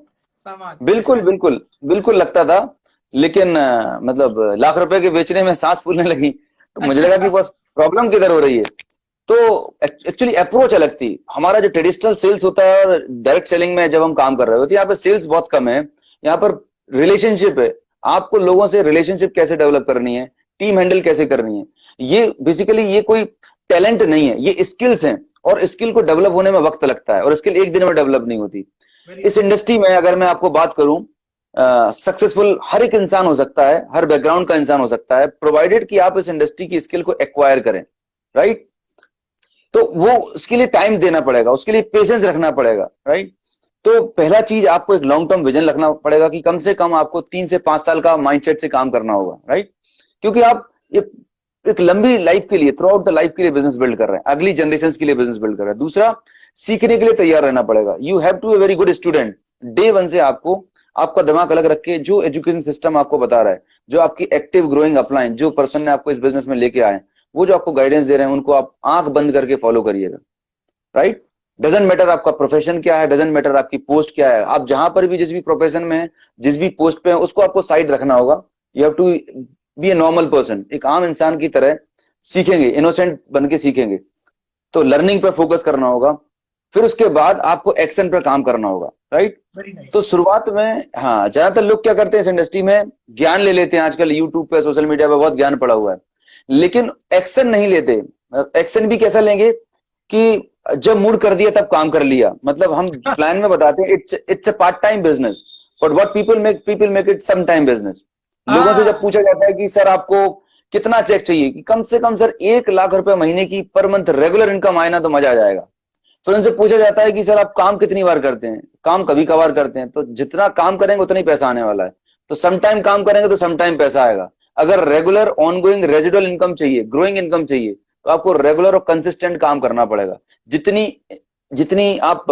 S1: सामान
S3: बिल्कुल बिल्कुल बिल्कुल लगता था, लेकिन मतलब लाख रुपए के बेचने में सांस फूलने लगी तो मुझे लगा कि बस प्रॉब्लम किधर हो रही है। तो एक्चुअली अप्रोच अलग थी। हमारा जो ट्रेडिशनल सेल्स होता है और डायरेक्ट सेलिंग में जब हम काम कर रहे होते हैं, यहाँ पे सेल्स बहुत कम है, यहाँ पर रिलेशनशिप है। आपको लोगों से रिलेशनशिप कैसे डेवलप करनी है, टीम हैंडल कैसे करनी है, ये बेसिकली ये कोई टैलेंट नहीं है, ये स्किल्स हैं। और स्किल को डेवलप होने में वक्त लगता है और स्किल एक दिन में डेवलप नहीं होती। इस इंडस्ट्री में अगर मैं आपको बात करूं, सक्सेसफुल हर एक इंसान हो सकता है, हर बैकग्राउंड का इंसान हो सकता है, प्रोवाइडेड कि आप इस इंडस्ट्री की स्किल को एक्वायर करें। राइट। तो वो उसके लिए टाइम देना पड़ेगा, उसके लिए पेशेंस रखना पड़ेगा। राइट। तो पहला चीज आपको एक लॉन्ग टर्म विजन रखना पड़ेगा कि कम से कम आपको 3 से 5 साल का माइंडसेट से काम करना होगा। राइट। क्योंकि आप ये एक लंबी लाइफ के लिए, थ्रू आउट द लाइफ के लिए बिजनेस बिल्ड कर रहे हैं, अगली जनरेशन के लिए बिजनेस बिल्ड कर रहे हैं। दूसरा, सीखने के लिए तैयार रहना पड़ेगा। You have to a very good student. Day one से आपको आपका दिमाग अलग रख के जो एजुकेशन सिस्टम आपको बता रहा है, जो आपकी एक्टिव ग्रोइंग अपलाइन, जो पर्सन ने आपको इस बिजनेस में लेके आए, वो जो आपको गाइडेंस दे रहे हैं, उनको आप आंख बंद करके फॉलो करिएगा। राइट? डजेंट मैटर आपका प्रोफेशन क्या है, डजेंट मैटर आपकी पोस्ट क्या है, आप जहां पर भी जिस भी प्रोफेशन में है, जिस भी पोस्ट पे है, उसको आपको साइड रखना होगा। You have to be a normal person, एक आम इंसान की तरह सीखेंगे, इनोसेंट बन के सीखेंगे। तो लर्निंग पे फोकस करना होगा, फिर उसके बाद आपको एक्शन पे काम करना होगा। राइट?
S1: Very nice.
S3: तो शुरुआत में, हाँ, ज्यादातर लोग क्या करते हैं इस इंडस्ट्री में, ज्ञान ले लेते हैं। आजकल यूट्यूब पे, सोशल मीडिया पे बहुत ज्ञान पड़ा हुआ है, लेकिन एक्शन नहीं लेते। एक्शन भी कैसा लेंगे कि जब मूड कर दिया तब काम कर लिया। मतलब हम प्लान में बताते हैं it's a part time business, but what people make it some time business. लोगों से जब पूछा जाता है कि सर आपको कितना चेक चाहिए, कि कम से कम सर 1 लाख रुपए महीने की पर मंथ रेगुलर इनकम आए ना तो मजा आ जाएगा। फिर उनसे पूछा जाता है कि सर आप काम कितनी बार करते हैं, काम कभी कभार करते हैं। तो जितना काम करेंगे उतना ही पैसा आने वाला है। तो सम टाइम काम करेंगे तो सम टाइम पैसा आएगा। अगर रेगुलर ऑनगोइंग रेजिडुअल इनकम चाहिए, ग्रोइंग इनकम चाहिए, तो आपको रेगुलर और कंसिस्टेंट काम करना पड़ेगा। जितनी जितनी आप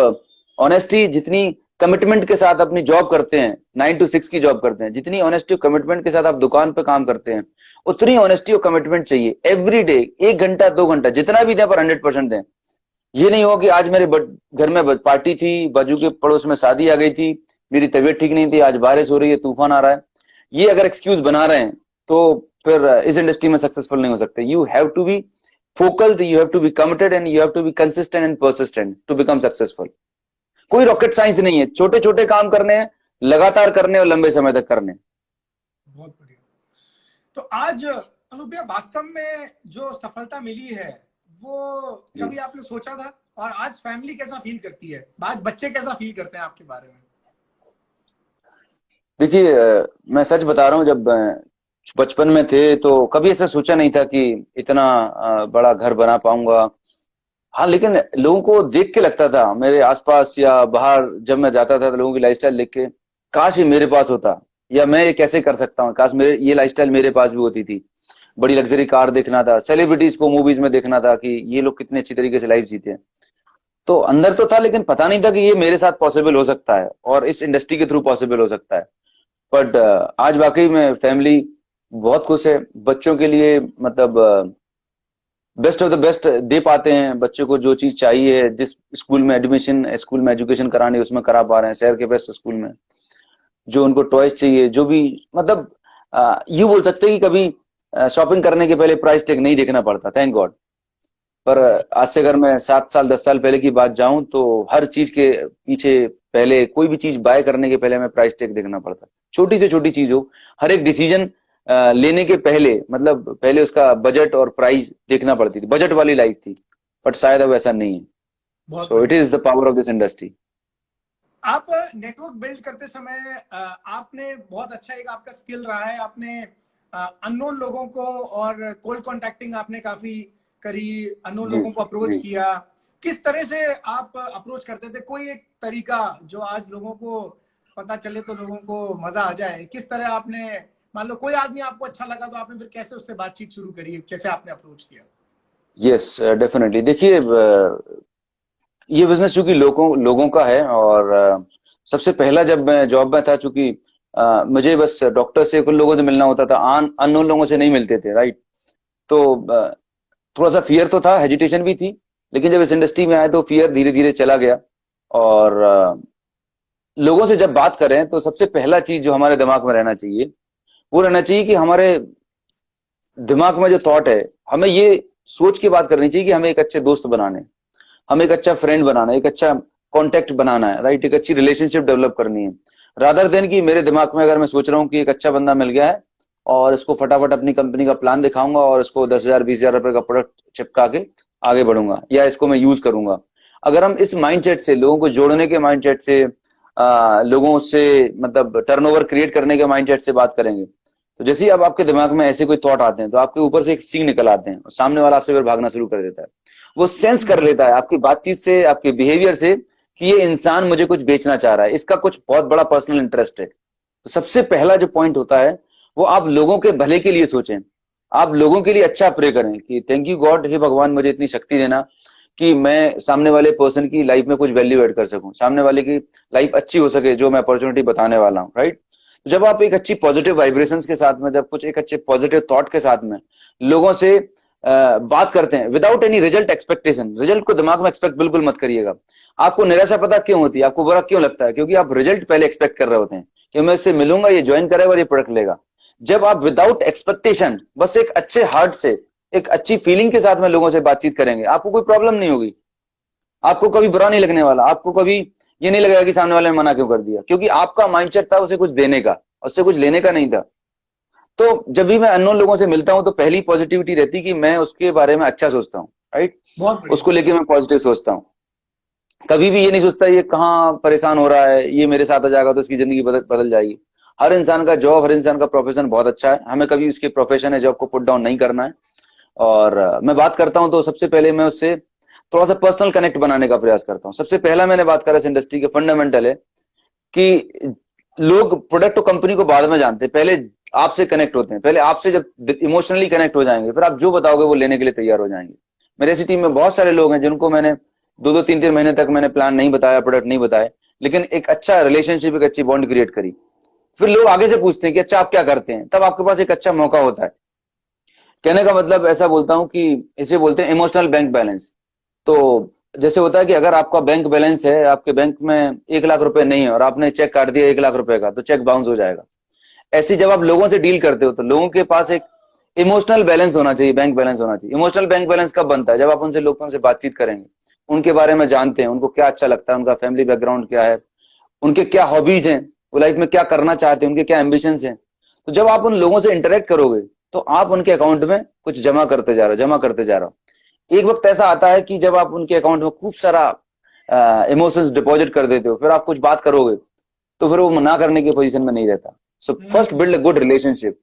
S3: ऑनेस्टी, जितनी कमिटमेंट के साथ अपनी जॉब करते हैं, 9 to 6 की जॉब करते हैं, जितनी ऑनेस्टी और कमिटमेंट के साथ आप दुकान पे काम करते हैं, उतनी ऑनेस्टी और कमिटमेंट चाहिए एवरी डे। 1 घंटा 2 घंटा जितना भी दें, पर 100% दें। ये नहीं हो कि आज मेरे घर में पार्टी थी, बाजू के पड़ोस में शादी आ गई थी, मेरी तबीयत ठीक नहीं थी, आज बारिश हो रही है, तूफान आ रहा है, ये अगर एक्सक्यूज बना रहे हैं तो फिर इस इंडस्ट्री में सक्सेसफुल नहीं हो सकते। You have to be focused, you have to be committed and you have to be consistent and persistent to become successful। कोई रॉकेट साइंस नहीं है, छोटे छोटे काम करने हैं, लगातार करने और लंबे समय तक करने।
S1: बहुत बढ़िया। तो आज अनूप भैया, वास्तव में जो सफलता मिली है वो कभी आपने सोचा था? और आज फैमिली कैसा फील करती है, आज बच्चे कैसा फील करते हैं आपके बारे में?
S3: देखिए, मैं सच बता रहा हूँ, जब बचपन में थे तो कभी ऐसा सोचा नहीं था कि इतना बड़ा घर बना पाऊंगा। हाँ, लेकिन लोगों को देख के लगता था, मेरे आसपास या बाहर जब मैं जाता था तो लोगों की लाइफस्टाइल देख के, काश ये मेरे पास होता, या मैं ये कैसे कर सकता हूँ, काश मेरे ये लाइफस्टाइल मेरे पास भी होती थी। बड़ी लग्जरी कार देखना था, सेलिब्रिटीज को मूवीज में देखना था कि ये लोग कितने अच्छी तरीके से लाइफ जीते हैं। तो अंदर तो था, लेकिन पता नहीं था कि ये मेरे साथ पॉसिबल हो सकता है और इस इंडस्ट्री के थ्रू पॉसिबल हो सकता है। बट आज वाकई में फैमिली बहुत खुश है। बच्चों के लिए मतलब बेस्ट ऑफ द बेस्ट दे पाते हैं। बच्चों को जो चीज चाहिए, जिस स्कूल में एडमिशन, स्कूल में एजुकेशन करानी, उसमें करा पा रहे हैं, शहर के बेस्ट स्कूल में। जो उनको टॉयज चाहिए, जो भी, मतलब यूं बोल सकते हैं कि कभी शॉपिंग करने के पहले प्राइस टैग नहीं देखना पड़ता, थैंक गॉड। पर आज से अगर मैं 7 साल 10 साल पहले की बात जाऊं तो हर चीज के पीछे, पहले कोई भी चीज बाय करने के पहले हमें प्राइस टैग देखना पड़ता। छोटी से छोटी चीज हो, हर एक डिसीजन लेने के पहले, मतलब पहले उसका बजट और प्राइस देखना पड़ती थी। बजट वाली लाइफ थी, बट शायद अब ऐसा नहीं है। So it is the power of this industry.
S1: आप नेटवर्क बिल्ड करते समय आपने बहुत अच्छा एक आपका स्किल रहा है, आपने अननोन लोगों को और कोल्ड कॉन्टैक्टिंग आपने काफी करी, अननोन लोगों को अप्रोच किया। किस तरह से आप अप्रोच करते थे? कोई एक तरीका जो आज लोगों को पता चले तो लोगों को मजा आ जाए, किस तरह आपने, मान लो कोई आदमी आपको अच्छा लगा तो आपने फिर कैसे उससे बातचीत शुरू करी, कैसे आपने अप्रोच किया?
S3: Yes, definitely. देखिए, ये बिजनेस चूंकि लोगों का है, और सबसे पहला जब मैं जॉब में था, चूंकि मुझे बस डॉक्टर से, कुछ लोगों से मिलना होता था, अननोन लोगों से नहीं मिलते थे। राइट? तो थोड़ा सा फियर तो था, हेजिटेशन भी थी, लेकिन जब इस इंडस्ट्री में आए तो फियर धीरे धीरे चला गया। और लोगों से जब बात करें तो सबसे पहला चीज जो हमारे दिमाग में रहना चाहिए, वो रहना चाहिए कि हमारे दिमाग में जो थॉट है, हमें ये सोच के बात करनी चाहिए कि हमें एक अच्छे दोस्त बनाने, हमें एक अच्छा फ्रेंड बनाना, एक अच्छा कॉन्टेक्ट बनाना है। राइट? एक अच्छी रिलेशनशिप डेवलप करनी है, रादर देन कि मेरे दिमाग में अगर मैं सोच रहा हूँ कि एक अच्छा बंदा मिल गया है और इसको फटाफट अपनी कंपनी का प्लान दिखाऊंगा और इसको 10,000 20,000 रुपए का प्रोडक्ट चिपका के आगे बढ़ूंगा, या इसको मैं यूज करूंगा। अगर हम इस माइंडसेट से, लोगों को जोड़ने के माइंडसेट से, लोगों से मतलब टर्नओवर क्रिएट करने के माइंडसेट से बात करेंगे, तो जैसे ही अब आपके दिमाग में ऐसे कोई थॉट आते हैं तो आपके ऊपर से एक सींग निकल आते हैं और सामने वाला आपसे फिर भागना शुरू कर देता है। वो सेंस कर लेता है आपकी बातचीत से, आपके बिहेवियर से, कि ये इंसान मुझे कुछ बेचना चाह रहा है, इसका कुछ बहुत बड़ा पर्सनल इंटरेस्ट है। तो सबसे पहला जो पॉइंट होता है वो आप लोगों के भले के लिए सोचें। आप लोगों के लिए अच्छा प्रे करें कि थैंक यू गॉड, हे भगवान मुझे इतनी शक्ति देना कि मैं सामने वाले पर्सन की लाइफ में कुछ वैल्यू ऐड कर सकूं, सामने वाले की लाइफ अच्छी हो सके जो मैं अपॉर्चुनिटी बताने वाला हूं, राइट। तो जब आप एक अच्छी पॉजिटिव वाइब्रेशंस के साथ में, जब कुछ एक अच्छे पॉजिटिव थॉट के साथ में लोगों से बात करते हैं without any result expectation, result को दिमाग में एक्सपेक्ट बिल्कुल मत करिएगा। आपको निराशा पता क्यों होती है, आपको बुरा क्यों लगता है, क्योंकि आप रिजल्ट पहले एक्सपेक्ट कर रहे होते हैं कि मैं इससे मिलूंगा, ये ज्वाइन करेगा और ये प्रोडक्ट लेगा। जब आप विदाउट एक्सपेक्टेशन बस एक अच्छे हार्ट से, एक अच्छी फीलिंग के साथ में लोगों से बातचीत करेंगे, आपको कोई प्रॉब्लम नहीं होगी, आपको कभी बुरा नहीं लगने वाला, आपको कभी ये नहीं लगेगा कि सामने वाले ने मना क्यों कर दिया, क्योंकि आपका माइंडसेट था उसे कुछ देने का, उससे कुछ लेने का नहीं था। तो जब भी मैं अननोन लोगों से मिलता हूं तो पहली पॉजिटिविटी रहती कि मैं उसके बारे में अच्छा सोचता हूँ, राइट, उसको लेके मैं पॉजिटिव सोचता हूँ। कभी भी ये नहीं सोचता ये कहाँ परेशान हो रहा है, ये मेरे साथ आ जाएगा तो इसकी जिंदगी बदल जाएगी। हर इंसान का जॉब, हर इंसान का प्रोफेशन बहुत अच्छा है, हमें कभी उसके प्रोफेशन है जॉब को पुट डाउन नहीं करना है। और मैं बात करता हूं तो सबसे पहले मैं उससे थोड़ा सा पर्सनल कनेक्ट बनाने का प्रयास करता हूं। सबसे पहला मैंने बात करा, इस इंडस्ट्री के फंडामेंटल है कि लोग प्रोडक्ट और कंपनी को बाद में जानते हैं, पहले आपसे कनेक्ट होते हैं। पहले आपसे जब इमोशनली कनेक्ट हो जाएंगे फिर आप जो बताओगे वो लेने के लिए तैयार हो जाएंगे। मेरे ऐसी टीम में बहुत सारे लोग हैं जिनको मैंने 2-3 महीने तक मैंने प्लान नहीं बताया, प्रोडक्ट नहीं बताए, लेकिन एक अच्छा रिलेशनशिप, एक अच्छी बॉन्ड क्रिएट करी। फिर लोग आगे से पूछते हैं कि अच्छा आप क्या करते हैं, तब आपके पास एक अच्छा मौका होता है। कहने का मतलब ऐसा बोलता हूं कि इसे बोलते हैं इमोशनल बैंक बैलेंस। तो जैसे होता है कि अगर आपका बैंक बैलेंस है, आपके बैंक में 1 लाख रुपए नहीं है और आपने चेक काट दिया 1 लाख रुपए का, तो चेक बाउंस हो जाएगा। ऐसे जब आप लोगों से डील करते हो तो लोगों के पास एक इमोशनल बैलेंस होना चाहिए, बैंक बैलेंस होना चाहिए। इमोशनल बैंक बैलेंस कब बनता है, जब आप उनसे लोगों से बातचीत करेंगे, उनके बारे में जानते हैं, उनको क्या अच्छा लगता है, उनका फैमिली बैकग्राउंड क्या है, उनके क्या हॉबीज हैं, वो लाइफ में क्या करना चाहते हैं, उनके क्या एम्बिशंस हैं। तो जब आप उन लोगों से इंटरेक्ट करोगे तो आप उनके अकाउंट में कुछ जमा करते जा रहे हो। एक वक्त ऐसा आता है कि जब आप उनके अकाउंट में खूब सारा इमोशंस डिपॉजिट कर देते हो, फिर आप कुछ बात करोगे तो फिर वो ना करने की पोजीशन में नहीं रहता। So first build a good relationship,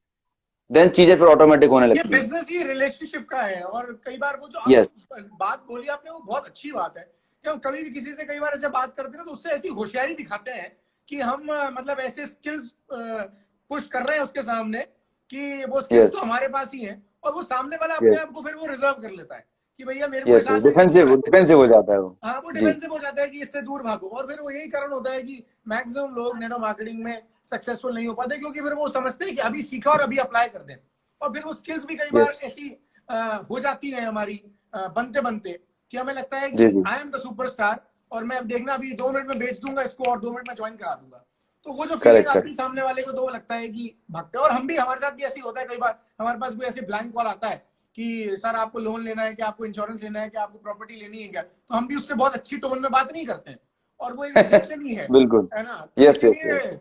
S3: then चीजें फिर ऑटोमेटिक होने
S1: ये
S3: लगती है।
S1: बिजनेस ही रिलेशनशिप का है। और कई बार वो जो
S3: यस,
S1: बात बोली आपने वो बहुत अच्छी बात है कि हम कभी भी किसी से कई बार ऐसे बात करते हैं तो उससे ऐसी होशियारी दिखाते हैं कि हम मतलब ऐसे स्किल्स पुश कर रहे हैं उसके सामने कि वो स्किल्स
S3: यस,
S1: तो हमारे पास ही है, और वो सामने वाला अपने
S3: यस,
S1: आप को फिर वो रिजर्व कर लेता है कि भैया मेरे को
S3: यस,
S1: इस आदमी से दूर
S3: डिफेंसिव
S1: रखो।
S3: डिफेंसिव हो जाता है वो।
S1: हाँ, वो
S3: जी,
S1: डिफेंसिव हो जाता है कि इससे दूर भागो। और फिर वो यही कारण होता है कि मैक्सिमम लोग नेटो मार्केटिंग में सक्सेसफुल नहीं हो पाते, क्योंकि फिर वो समझते हैं कि अभी सीखा और अभी अप्लाई कर दें। और फिर वो स्किल्स भी कई बार
S3: यस,
S1: ऐसी हो जाती है हमारी बनते बनते कि हमें लगता है
S3: जी,
S1: कि
S3: जी,
S1: आई एम द सुपरस्टार और मैं अब देखना अभी 2 मिनट में बेच दूंगा इसको और 2 मिनट में ज्वाइन करा दूंगा। तो वो जो फीलिंग
S3: करेक्ट,
S1: आती है
S3: करेक्ट,
S1: सामने वाले को, तो वो लगता है कि भागते हैं। और हम भी, हमारे साथ भी ऐसे होता है कई बार, हमारे पास भी ऐसे ब्लैंक कॉल आता है कि सर आपको लोन लेना है क्या, आपको इंश्योरेंस लेना है क्या, आपको प्रॉपर्टी लेनी है क्या, तो हम भी उससे बहुत अच्छी टोन में बात नहीं करते हैं। और वो एक रिजेक्शन ही
S3: बिल्कुल,
S1: है ना। तो
S3: यस, यस,
S1: इसीलिए
S3: यस।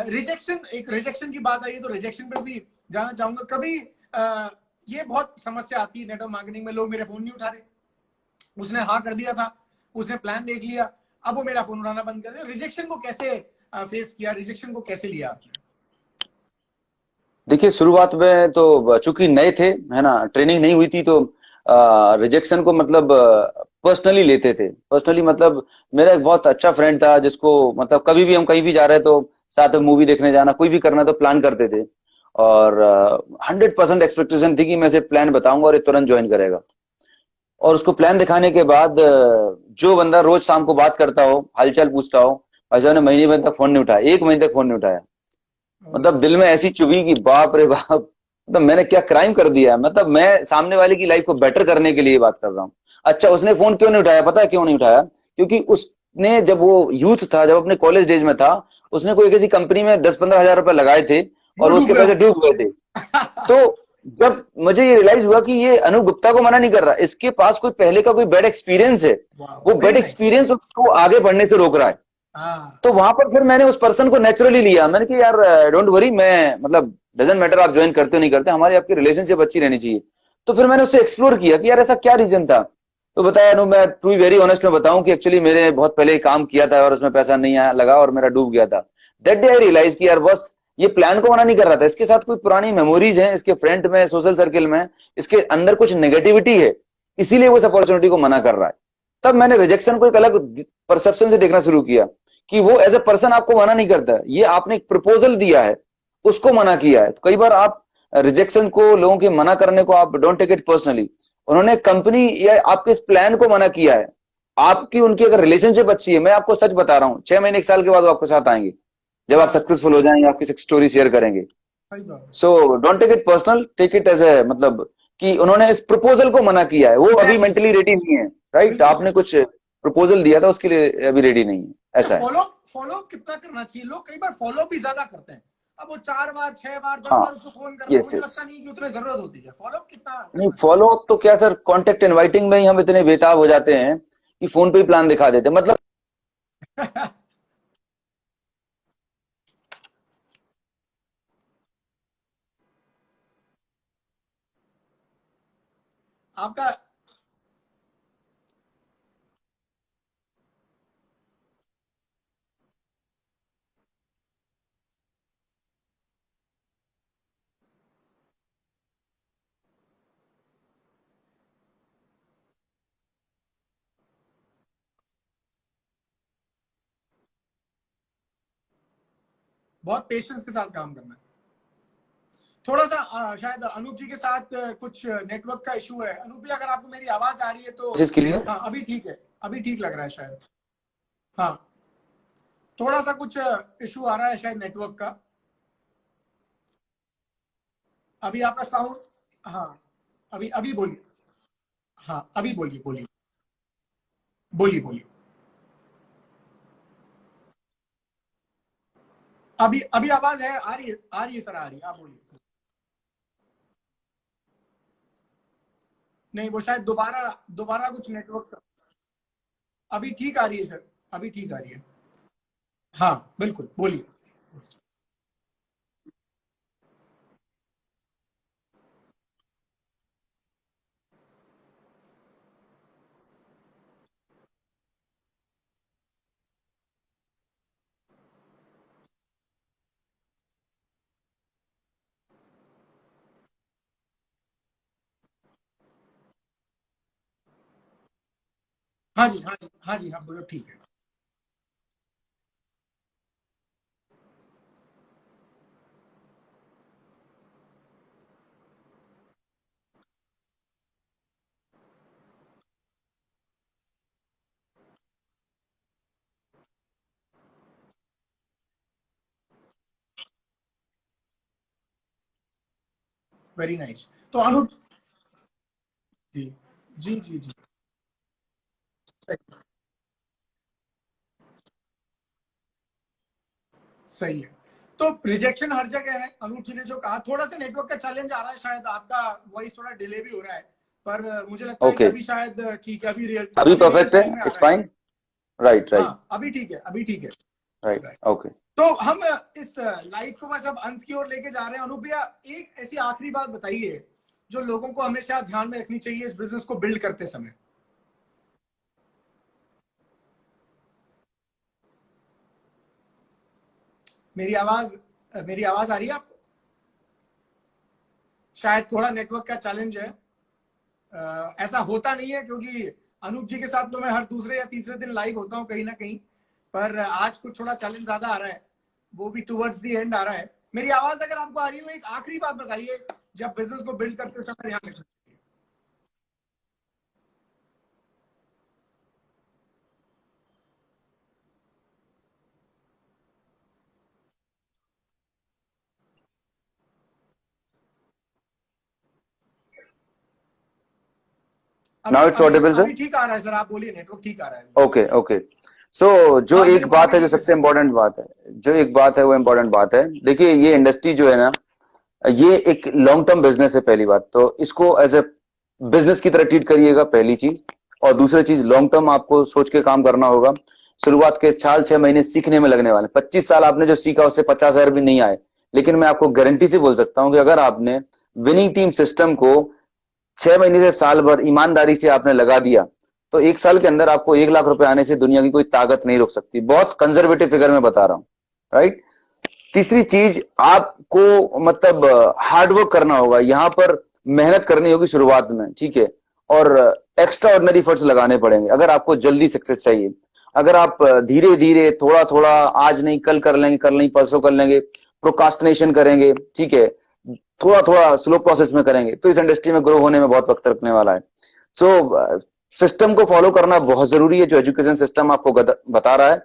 S1: रिजेक्शन, एक रिजेक्शन की बात आई है तो रिजेक्शन पे भी जाना चाहूंगा। कभी ये बहुत समस्या आती है नेटवर्क मार्केटिंग में, लोग मेरे फोन नहीं उठा रहे, उसने हाँ कर दिया था, उसने प्लान देख लिया, अब वो मेरा फोन उठाना बंद कर दिया। रिजेक्शन को कैसे फेस किया, रिजेक्शन को कैसे लिया आपने?
S3: देखिए शुरुआत में तो चूंकि नए थे, है ना, ट्रेनिंग नहीं हुई थी, तो रिजेक्शन को मतलब पर्सनली लेते थे। पर्सनली मतलब मेरा एक बहुत अच्छा फ्रेंड था जिसको मतलब कभी भी हम कहीं भी जा रहे तो साथ में मूवी देखने जाना, कोई भी करना तो प्लान करते थे। और 100% एक्सपेक्टेशन थी कि मैं इसे प्लान बताऊंगा और ये तुरंत ज्वाइन करेगा। और उसको प्लान दिखाने के बाद जो बंदा रोज शाम को बात करता हो, हालचाल पूछता हो, भाई साहब ने महीने तक फोन नहीं उठाया, 1 महीने तक फोन नहीं उठाया। मतलब दिल में ऐसी चुभी कि बाप रे बाप, मतलब मैंने क्या क्राइम कर दिया। मतलब मैं सामने वाले की लाइफ को बेटर करने के लिए बात कर रहा हूँ। अच्छा, उसने फोन क्यों नहीं उठाया, पता है क्यों नहीं उठाया? क्योंकि उसने जब वो यूथ था, जब अपने कॉलेज डेज में था, उसने कोई किसी कंपनी में 10-15 हजार रुपए लगाए थे
S1: वो
S3: और
S1: डूब
S3: उसके
S1: गया।
S3: पैसे डूब गए थे। तो जब मुझे ये रियलाइज हुआ कि ये अनूप गुप्ता को मना नहीं कर रहा, इसके पास कोई पहले का कोई बैड एक्सपीरियंस है, वो बैड
S1: वेरी नाइस।
S3: एक्सपीरियंस उसको आगे बढ़ने से रोक रहा है।
S1: हाँ,
S3: तो वहां पर फिर मैंने उस पर्सन को नेचुरली लिया। मैंने कि यार डोंट वरी, मैं मतलब डजेंट मैटर आप ज्वाइन करते हो नहीं करते, हमारी आपकी रिलेशनशिप अच्छी रहनी चाहिए। तो फिर मैंने उससे एक्सप्लोर किया कि यार ऐसा क्या रीजन था। तो बताया, नो मैं टू बी वेरी ऑनेस्ट में बताऊं कि एक्चुअली मेरे बहुत पहले काम किया था और उसमें पैसा नहीं आया, लगा और मेरा डूब गया था। दैट डे आई रियलाइज कि यार बस ये प्लान को मना नहीं कर रहा था, इसके साथ कोई पुरानी मेमोरीज हैं, इसके फ्रेंड में, सोशल सर्किल में इसके अंदर कुछ नेगेटिविटी है, इसीलिए वो इस अपॉर्चुनिटी को मना कर रहा है। तब मैंने रिजेक्शन को एक अलग परसेप्शन से देखना शुरू किया कि वो एज ए पर्सन आपको मना नहीं करता, ये आपने एक प्रपोजल दिया है, उसको मना किया है। तो कई बार आप रिजेक्शन को, लोगों के मना करने को आप डोंट टेक इट पर्सनली। उन्होंने कंपनी या आपके इस प्लान को मना किया है। आपकी उनकी अगर रिलेशनशिप अच्छी है, मैं आपको सच बता रहा हूँ, 6 महीने 1 साल के बाद वो आपके साथ आएंगे, जब आप सक्सेसफुल हो जाएंगे, आपकी स्टोरी शेयर करेंगे। So don't take it personal, take it as a, मतलब कि उन्होंने इस प्रपोजल को मना किया है, वो अभी मेंटली रेडी नहीं है, राइट? आपने कुछ प्रपोजल दिया था, उसके लिए अभी रेडी नहीं है, ऐसा है।
S1: फॉलो कितना करना चाहिए? लोग कई बार फॉलो भी ज्यादा करते हैं। अब वो 4 बार 6 बार 10 बार उसको फोन कर रहे हैं, मुझे लगता नहीं कि उतनी जरूरत होती है। फॉलो कितना?
S3: नहीं, फॉलो अप तो क्या सर, कॉन्टेक्ट इनवाइटिंग में ही हम इतने बेताब हो जाते हैं कि फोन पे ही प्लान दिखा देते हैं, मतलब
S1: आपका बहुत पेशेंस के साथ काम करना है। थोड़ा सा शायद अनूप जी के साथ कुछ नेटवर्क का इशू है। अनूप जी, अगर आपको मेरी आवाज आ रही है तो
S3: इसके लिए
S1: हाँ, अभी ठीक है, अभी ठीक लग रहा है शायद। हाँ, थोड़ा सा कुछ इशू आ रहा है शायद नेटवर्क का। अभी आपका साउंड, हाँ, अभी अभी बोलिए। हाँ, अभी बोलिए बोलिए बोलिए बोलिए। अभी अभी आवाज है, आ रही है सर, आ रही है, आप बोलिए। नहीं, वो शायद दोबारा दोबारा कुछ नेटवर्क। अभी ठीक आ रही है सर, अभी ठीक आ रही है। हाँ बिल्कुल, बोलिए। हाँ जी, हाँ जी, हाँ जी, हाँ बोलो, ठीक है। Very nice. तो अनुप जी, जी जी जी, सही, सही है। तो रिजेक्शन हर जगह है। अनूप जी ने जो कहा, थोड़ा सा नेटवर्क का चैलेंज आ रहा है, शायद आपका वॉइस थोड़ा डिले भी हो रहा है, पर मुझे लगता है कि
S3: ओके,
S1: अभी शायद ठीक है।
S3: अभी
S1: अभी रियल
S3: परफेक्ट है,
S1: टाइम में आ
S3: इट्स
S1: रहा है।
S3: फाइन, राइट राइट
S1: हाँ, अभी ठीक है, अभी ठीक है।
S3: Right,
S1: right.
S3: ओके।
S1: तो हम इस लाइव को बस अब अंत की ओर लेके जा रहे हैं। अनूप भैया, एक ऐसी आखिरी बात बताइए जो लोगों को हमेशा ध्यान में रखनी चाहिए इस बिजनेस को बिल्ड करते समय। मेरी आवाज आ रही है आपको? शायद थोड़ा नेटवर्क का चैलेंज है। ऐसा होता नहीं है, क्योंकि अनूप जी के साथ तो मैं हर दूसरे या तीसरे दिन लाइव होता हूँ कहीं ना कहीं, पर आज कुछ थोड़ा चैलेंज ज्यादा आ रहा है, वो भी टुवर्ड्स दी एंड आ रहा है। मेरी आवाज अगर आपको आ रही हो, एक आखिरी बात बताइए जब बिजनेस को बिल्ड करते समय ध्यान रखना चाहिए।
S3: नाउ
S1: अभी
S3: इट्स
S1: अभी
S3: ऑडिबल
S1: अभी
S3: सर?
S1: ठीक आ रहा है सर, आप बोलिए, नेटवर्क ठीक आ रहा है।
S3: Okay okay. सो जो
S1: हाँ,
S3: एक
S1: बिल्कुल,
S3: बात
S1: अभी
S3: है, जो
S1: ठीक है
S3: सबसे
S1: सर।
S3: इम्पोर्टेंट बात है, जो एक बात है वो इम्पोर्टेंट बात है। देखिए, ये इंडस्ट्री जो है ना, ये एक लॉन्ग टर्म बिजनेस है। पहली बात तो इसको एज ए बिजनेस की तरह ट्रीट करिएगा, पहली चीज। और दूसरी चीज, लॉन्ग टर्म आपको सोच के काम करना होगा। शुरुआत के 4-6 महीने सीखने में लगने वाले, 25 साल आपने जो सीखा उससे 50,000 भी नहीं आए। लेकिन मैं आपको गारंटी से बोल सकता हूं कि अगर आपने विनिंग टीम सिस्टम को 6 महीने से साल भर ईमानदारी से आपने लगा दिया, तो 1 साल के अंदर आपको 1 लाख रुपए आने से दुनिया की कोई ताकत नहीं रोक सकती। बहुत कंजर्वेटिव फिगर में बता रहा हूं, राइट? तीसरी चीज, आपको मतलब हार्डवर्क करना होगा, यहां पर मेहनत करनी होगी शुरुआत में, ठीक है? और एक्स्ट्रा ऑर्डिनरी एफर्ट्स लगाने पड़ेंगे अगर आपको जल्दी सक्सेस चाहिए। अगर आप धीरे धीरे, थोड़ा थोड़ा, आज नहीं कल कर लेंगे, कल नहीं परसों कर लेंगे, प्रोकास्टिनेशन करेंगे, ठीक है, थोड़ा थोड़ा स्लो प्रोसेस में करेंगे तो इस इंडस्ट्री में ग्रो होने में बहुत वक्त लगने वाला है। सो सिस्टम को फॉलो करना बहुत जरूरी है, जो एजुकेशन सिस्टम आपको बता रहा है।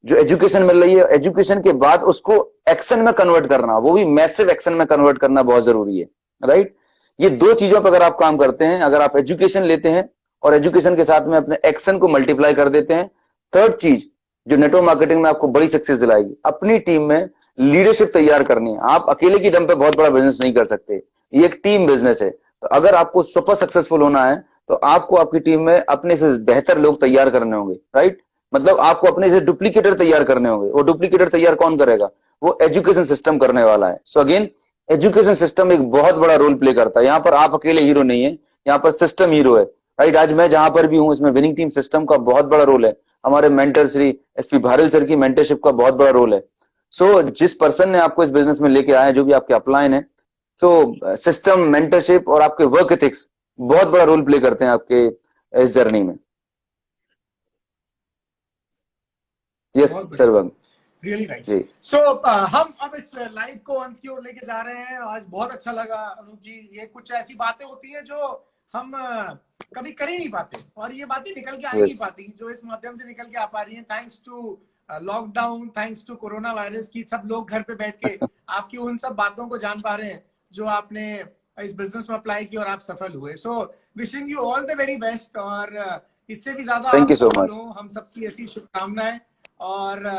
S3: जो एजुकेशन मिल रही है, एजुकेशन के बाद उसको एक्शन में कन्वर्ट करना, वो भी मैसिव एक्शन में कन्वर्ट करना बहुत जरूरी है, राइट। ये दो चीजों पर अगर आप काम करते हैं, अगर आप एजुकेशन लेते हैं और एजुकेशन के साथ में अपने एक्शन को मल्टीप्लाई कर देते हैं, थर्ड चीज जो नेटवर्क मार्केटिंग में आपको बड़ी सक्सेस दिलाएगी, अपनी टीम में लीडरशिप तैयार करनी है। आप अकेले की दम पे बहुत बड़ा बिजनेस नहीं कर सकते, ये एक टीम बिजनेस है। तो अगर आपको सुपर सक्सेसफुल होना है तो आपको आपकी टीम में अपने से बेहतर लोग तैयार करने होंगे, राइट। मतलब आपको अपने से डुप्लीकेटर तैयार करने होंगे। वो डुप्लीकेटर तैयार कौन करेगा? वो एजुकेशन सिस्टम करने वाला है। सो अगेन, एजुकेशन सिस्टम एक बहुत बड़ा रोल प्ले करता है। यहाँ पर आप अकेले हीरो नहीं है, यहाँ पर सिस्टम हीरो है, राइट। आज मैं जहां पर भी हूं, इसमें विनिंग टीम सिस्टम का बहुत बड़ा रोल है। हमारे mentor Shri SP Bharill sir की मेंटरशिप का बहुत बड़ा रोल है। सो जिस पर्सन ने आपको इस बिजनेस में लेके आए, जो भी आपके अपलाइन है, तो सिस्टम, मेंटरशिप और आपके वर्क एथिक्स बहुत बड़ा रोल प्ले करते हैं आपके इस जर्नी में। Yes Sarvang,
S1: really nice.
S3: जी।
S1: सो हम अब इस लाइव को अंत की ओर लेके जा रहे हैं। आज बहुत अच्छा लगा अनूप जी। ये कुछ ऐसी बातें होती है जो हम कभी कर ही नहीं पाते, और ये बातें निकल के आ ही नहीं पाती जो इस माध्यम से निकल के आ पा रही है। Thanks to lockdown, thanks to corona virus की सब लोग घर पे बैठ के आपकी उन सब बातों को जान पा रहे हैं जो आपने इस बिजनेस में अप्लाई की और आप सफल हुए। So wishing you all the very best, और इससे भी ज्यादा
S3: थैंक यू सो
S1: सफल
S3: मच।
S1: हो, हम सबकी ऐसी शुभकामनाएं। और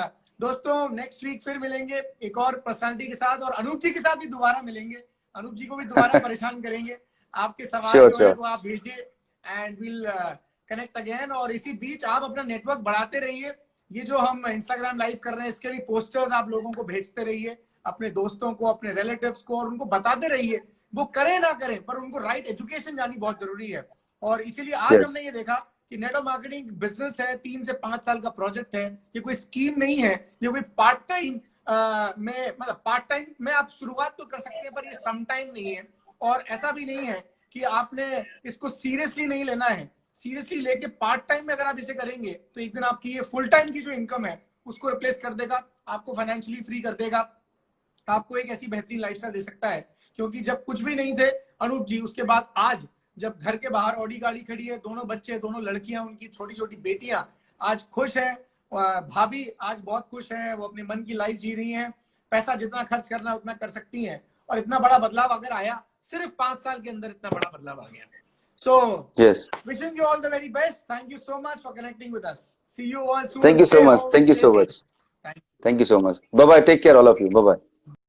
S1: दोस्तों नेक्स्ट वीक फिर मिलेंगे एक और पर्सनालिटी के साथ, और अनूप जी के साथ भी दोबारा मिलेंगे। अनूप जी को भी दोबारा परेशान करेंगे। आपके सवाल जो है वो आप भेजिए एंड विल कनेक्ट अगेन। और इसी बीच आप अपना नेटवर्क बढ़ाते रहिए। ये जो हम इंस्टाग्राम लाइव कर रहे हैं, इसके भी पोस्टर्स आप लोगों को भेजते रहिए, अपने दोस्तों को, अपने रिलेटिव्स को, और उनको बताते रहिए। वो करें ना करें, पर उनको राइट एजुकेशन जानी बहुत जरूरी है। और इसीलिए आज हमने ये देखा कि नेटवर्क मार्केटिंग बिजनेस है, 3 से 5 साल का प्रोजेक्ट है। ये कोई स्कीम नहीं है, ये कोई पार्ट टाइम में, मतलब पार्ट टाइम में आप शुरुआत तो कर सकते हैं, पर ये सम टाइम नहीं है। और ऐसा भी नहीं है कि आपने इसको सीरियसली नहीं लेना है। सीरियसली लेके पार्ट टाइम में अगर आप इसे करेंगे तो एक दिन आपकी ये फुल टाइम की जो इनकम है उसको रिप्लेस कर देगा, आपको फाइनेंशियली फ्री कर देगा, आपको एक ऐसी बेहतरीन लाइफस्टाइल दे सकता है। क्योंकि जब कुछ भी नहीं थे अनूप जी, उसके बाद आज जब घर के बाहर ऑडी गाड़ी खड़ी है, दोनों बच्चे, दोनों लड़कियां, उनकी छोटी छोटी बेटियां आज खुश हैं, भाभी आज बहुत खुश हैं, वो अपने मन की लाइफ जी रही हैं। पैसा जितना खर्च करना है उतना कर सकती हैं। और इतना बड़ा बदलाव अगर आया, सिर्फ 5 साल के अंदर इतना बड़ा बदलाव आ गया। So, yes, wishing you all the very best. Thank you so much for connecting with us. See you all soon.
S3: Thank you so much. Thank you so much. Thank you so much. Bye bye. Take care, all of you. Bye bye.